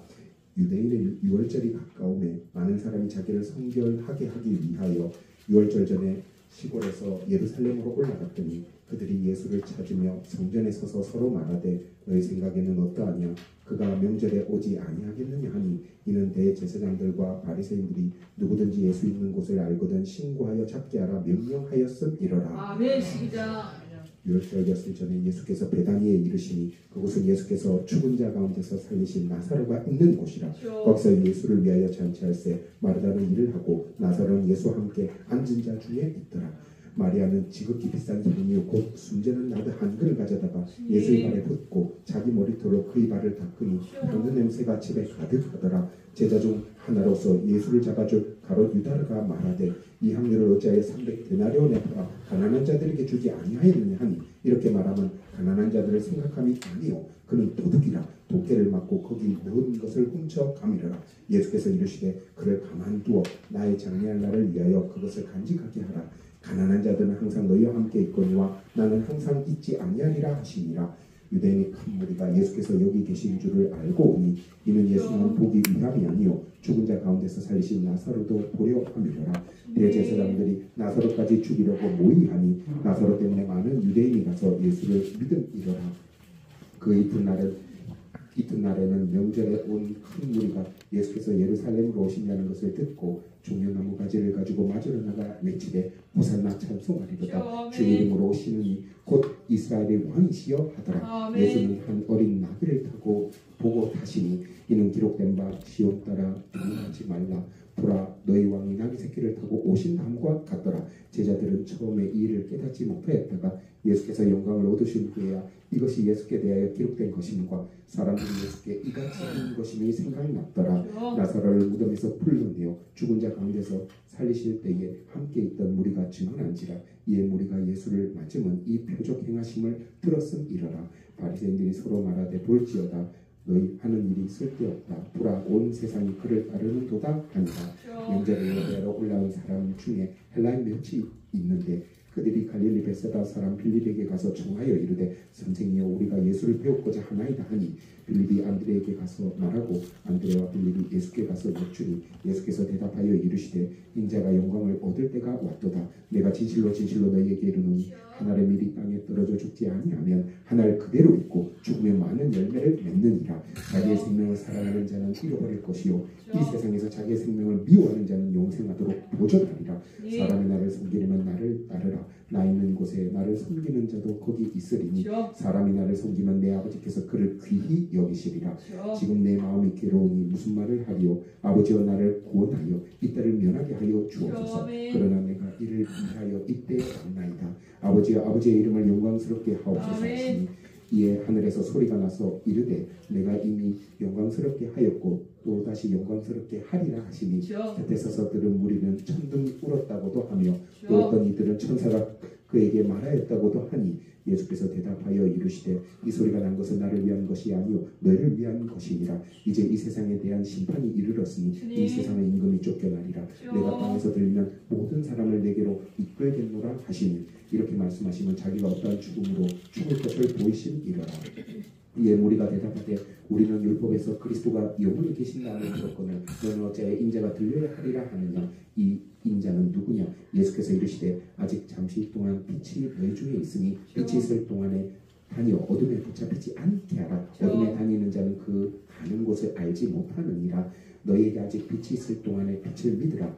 유대인의 유월절이 가까움에 많은 사람이 자기를 성결하게 하기 위하여 유월절 전에 시골에서 예루살렘으로 올라갔더니 그들이 예수를 찾으며 성전에 서서 서로 말하되 너희 생각에는 어떠하냐. 그가 명절에 오지 아니하겠느냐 하니 이는 대제사장들과 바리새인들이 누구든지 예수 있는 곳을 알거든 신고하여 잡게 하라 명령하였음이러라. 아멘. 시작. 유월절이었을 전에 예수께서 베다니에 이르시니 그곳은 예수께서 죽은 자 가운데서 살리신 나사로가 있는 곳이라. 거기서 예수를 위하여 잔치할세 마르다는 일을 하고 나사로는 예수와 함께 앉은 자 중에 있더라. 마리아는 지극히 비싼 향유 곧 순전한 나드 한 그릇 가져다가 예수의 발에 붓고 자기 머리털로 그의 발을 닦으니 향는 냄새가 집에 가득하더라. 제자 중 하나로서 예수를 잡아줄 가롯 유다가 말하되 이 향유를 어찌하여 300데나리온에 팔아 가난한 자들에게 주지 아니하였느냐 하니 이렇게 말하면 가난한 자들을 생각함이 아니요 그는 도둑이라 도깨를 맞고 거기 넣은 것을 훔쳐 가미르라. 예수께서 이르시되 그를 가만두어 나의 장래할 날을 위하여 그것을 간직하게 하라. 가난한 자들은 항상 너희와 함께 있거니와 나는 항상 있지 아니하리라 하시니라. 유대인의 큰 무리가 예수께서 여기 계신 줄을 알고 오니 이는 예수만 보기 위함이 아니요 죽은 자 가운데서 살리신 나사로도 보려 함이로라. 대제사장들이 나사로까지 죽이려고 모의하니 나사로 때문에 많은 유대인이 가서 예수를 믿음이로라. 그 이튿날에는 명절에 온 큰 무리가 예수께서 예루살렘으로 오신다는 것을 듣고 종려나무 가지를 가지고 맞으러 나가 외치되 호산나 찬송하리로다. 주의 이름으로 오시느니 곧 이스라엘의 왕이시여 하더라. 예수는 한 어린 나귀를 타고 보고 타시니 이는 기록된 바 시온 따라 두려워하지 말라. 보라 너희 왕이 나귀 새끼를 타고 오신다함과 같더라. 제자들은 처음에 이 일을 깨닫지 못하였다가 예수께서 영광을 얻으신 후에야 이것이 예수께 대하여 기록된 것임과 사람들이 예수께 이같이 하는 것임이 생각났더라. 나사로를 무덤에서 불러내어 죽은 자 가운데서 살리실 때에 함께 있던 무리가 증언한지라. 이에 무리가 예수를 맞으면 이 표적 행하심을 들었음이러라. 바리새인들이 서로 말하되 볼지어다 너희 하는 일이 쓸데없다. 보라 온 세상이 그를 따르는도다 하니라. 명절에 예배하러 올라온 사람 중에 헬라인 몇이 있는데 그들이 갈릴리 벳세다 사람 빌립에게 가서 청하여 이르되 선생이여 우리가 예수를 배우고자 하나이다 하니 빌립이 안드레에게 가서 말하고 안드레와 빌립이 예수께 가서 여쭈니 예수께서 대답하여 이르시되 인자가 영광을 얻을 때가 왔도다. 내가 진실로 진실로 너희에게 이르노니 한 알의 밀이 땅에 떨어져 죽지 아니하면 한 알 그대로 있고 죽으면 많은 열매를 맺느니라. 자기의 생명을 사랑하는 자는 잃어버릴 것이요 이 세상에서 자기의 생명을 미워하는 자는 영생하도록 보존하리라. 사람이 나를 섬기려면 나를 따르라. 나 있는 곳에 나를 섬기는 자도 거기 있으리니 사람이 나를 섬기면 내 아버지께서 그를 귀히 여기시리라. 지금 내 마음이 괴로우니 무슨 말을 하리요. 아버지여 나를 구원하여 이때를 면하게 하여 주옵소서. 그러나 내가 이를 위하여 이때에 왔나이다. 아버지여 아버지의 이름을 영광스럽게 하옵소서 하시니 이에 하늘에서 소리가 나서 이르되 내가 이미 영광스럽게 하였고 또 다시 영광스럽게 하리라 하시니 곁에 서서 들은 무리는 천둥이 울었다고도 하며 또 어떤 이들은 천사가 그에게 말하였다고도 하니 예수께서 대답하여 이르시되 이 소리가 난 것은 나를 위한 것이 아니요 너희를 위한 것이니라. 이제 이 세상에 대한 심판이 이르렀으니 이 세상의 임금이 쫓겨나리라. 내가 땅에서 들리면 모든 사람을 내게로 이끌겠노라 하시니 이렇게 말씀하시면 자기가 어떠한 죽음으로 죽을 것을 보이심이로라. 이에 무리가 대답하되 우리는 율법에서 그리스도가 영원히 계신다는 들었거늘 너는 어찌하여 인자가 들려야 하리라 하느냐. 이 인자는 누구냐. 예수께서 이르시되 아직 잠시 동안 빛이 너희 중에 있으니 빛이 있을 동안에 다니어 어둠에 붙잡히지 않게 하라. 어둠에 다니는 자는 그 가는 곳을 알지 못하느니라. 너희에게 아직 빛이 있을 동안에 빛을 믿으라.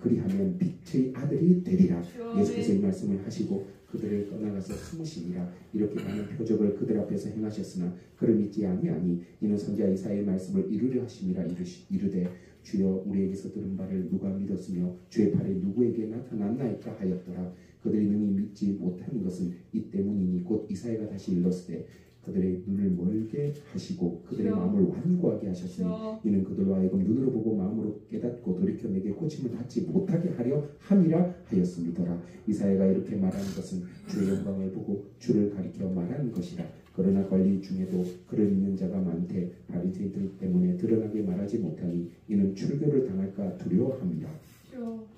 그리하면 빛의 아들이 되리라. 예수께서 이 말씀을 하시고 그들을 떠나가서 숨으시니라. 이렇게 많은 표적을 그들 앞에서 행하셨으나 그를 믿지 아니하니 이는 선지자 이사야의 말씀을 이루려 하심이라. 이르되 주여 우리에게서 들은 바를 누가 믿었으며 주의 팔이 누구에게 나타났나이까 하였더라. 그들이 능히 믿지 못한 것은 이 때문이니 곧 이사야가 다시 일렀으되 그들의 눈을 멀게 하시고 그들의 마음을 완고하게 하셨으니 이는 그들로 하여금 눈으로 보고 마음으로 깨닫고 돌이켜 내게 고침을 받지 못하게 하려 함이라 하였음이더라. 이사야가 이렇게 말하는 것은 주의 영광을 보고 주를 가리켜 말하는 것이라. 그러나 관리 중에도 그를 믿는 자가 많되 바리새인들 때문에 드러나게 말하지 못하니 이는 출교를 당할까 두려워함이라.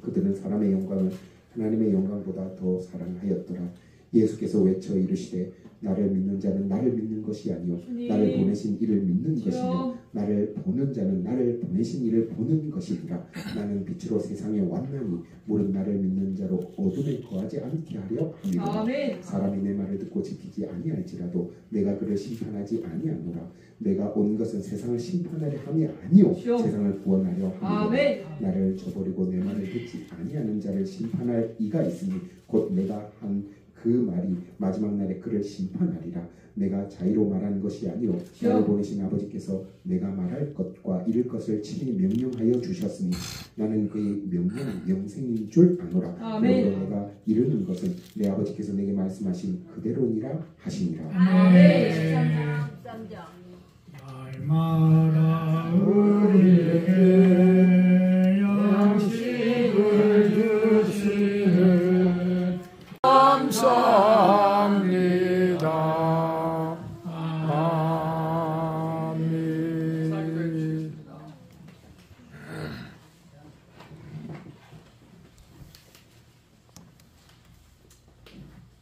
그들은 사람의 영광을 하나님의 영광보다 더 사랑하였더라. 예수께서 외쳐 이르시되 나를 믿는 자는 나를 믿는 것이 아니요 나를 보내신 이를 믿는 것이며 나를 보는 자는 나를 보내신 이를 보는 것이니라. 나는 빛으로 세상에 왔나니 모든 나를 믿는 자로 어둠에 거하지 않게 하려 함이라. 사람이 내 말을 듣고 지키지 아니할지라도 내가 그를 심판하지 아니하노라. 내가 온 것은 세상을 심판하려 함이 아니요 세상을 구원하려 함이라. 나를 저버리고 내 말을 듣지 아니하는 자를 심판할 이가 있으니 곧 내가 한 그 말이 마지막 날에 그를 심판하리라. 내가 자의로 말하는 것이 아니요 나를 보내신 아버지께서 내가 말할 것과 이룰 것을 친히 명령하여 주셨으니 나는 그의 명령이 영생인 줄 아노라. 그러므로 내가 이루는 것은 내 아버지께서 내게 말씀하신 그대로니라 하시니라. 아멘. 날마다 우리에게 양식을 주시는 감사합니다. 아멘.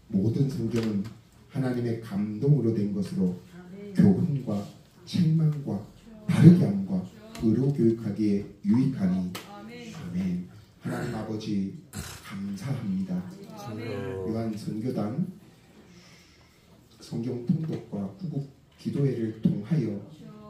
모든 성경은 하나님의 감동으로 된 것으로 교훈과 책망과 바르게 함과 의로 교육하기에 유익하니 아멘. 하나님 아버지 감사합니다. 요한 선교단 성경 통독과 구국 기도회를 통하여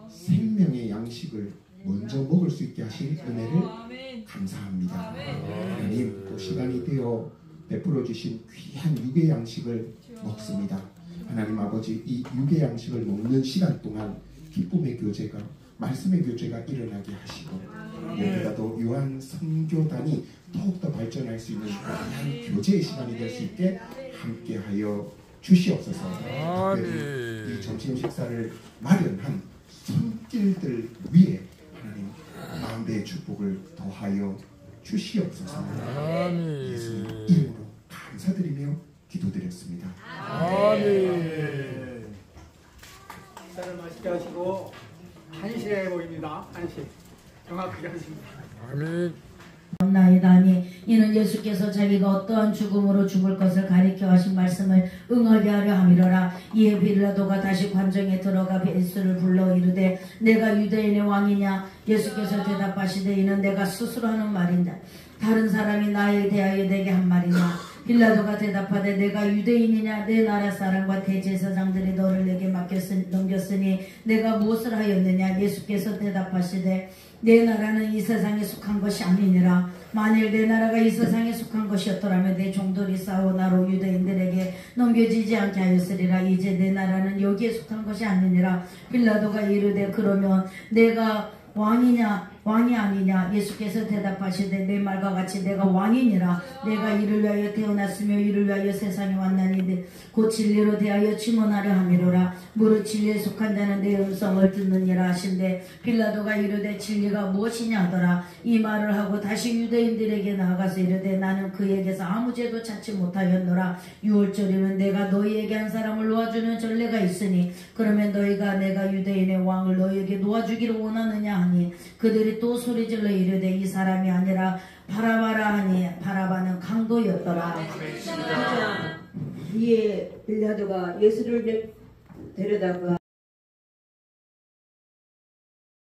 생명의 양식을 먼저 먹을 수 있게 하신 은혜를 감사합니다. 하나님 또 시간이 되어 베풀어 주신 귀한 육의 양식을 먹습니다. 하나님 아버지 이 육의 양식을 먹는 시간 동안 기쁨의 교제가 말씀의 교제가 일어나게 하시고 여기다도 요한 선교단이 더욱더 발전할 수 있는 귀한 교제의 시간이 될 수 있게 함께하여 주시옵소서. 특별히 이 점심 식사를 마련한 손길들 위에 하나님 마음의 축복을 더하여 주시옵소서. 예수님 이름으로 감사드리며 기도드렸습니다. 아멘. 식사를 맛있게 하시고 한시에 보입니다. 한시 정확하게 하십니다. 아멘. 나이다니 이는 예수께서 자기가 어떠한 죽음으로 죽을 것을 가리켜 하신 말씀을 응하게 하려 함이로라. 이에 빌라도가 다시 관정에 들어가 예수를 불러 이르되 내가 유대인의 왕이냐. 예수께서 대답하시되 이는 내가 스스로 하는 말인다. 다른 사람이 나에 대하여 내게 한 말이냐. 빌라도가 대답하되 내가 유대인이냐. 내 나라 사람과 대제사장들이 너를 내게 넘겼으니 내가 무엇을 하였느냐. 예수께서 대답하시되 내 나라는 이 세상에 속한 것이 아니니라. 만일 내 나라가 이 세상에 속한 것이었더라면 내 종들이 싸워 나로 유대인들에게 넘겨지지 않게 하였으리라. 이제 내 나라는 여기에 속한 것이 아니니라. 빌라도가 이르되 그러면 내가 왕이 아니냐. 예수께서 대답하시되 내 말과 같이 내가 왕이니라. 내가 이를 위하여 태어났으며 이를 위하여 세상에 왔나니 곧 진리로 대하여 증언하려 함이로라. 무릇 진리에 속한 자는 내 음성을 듣느니라 하신대 빌라도가 이르되 진리가 무엇이냐 하더라. 이 말을 하고 다시 유대인들에게 나아가서 이르되 나는 그에게서 아무 죄도 찾지 못하였노라. 유월절이면 내가 너희에게 한 사람을 놓아주는 전례가 있으니 그러면 너희가 내가 유대인의 왕을 너희에게 놓아주기를 원하느냐 하니 그들이 또 소리질러 이르되 이 사람이 아니라 바라바라 하니 바라바는 강도였더라. 이에 빌라도가 예수를 데려다가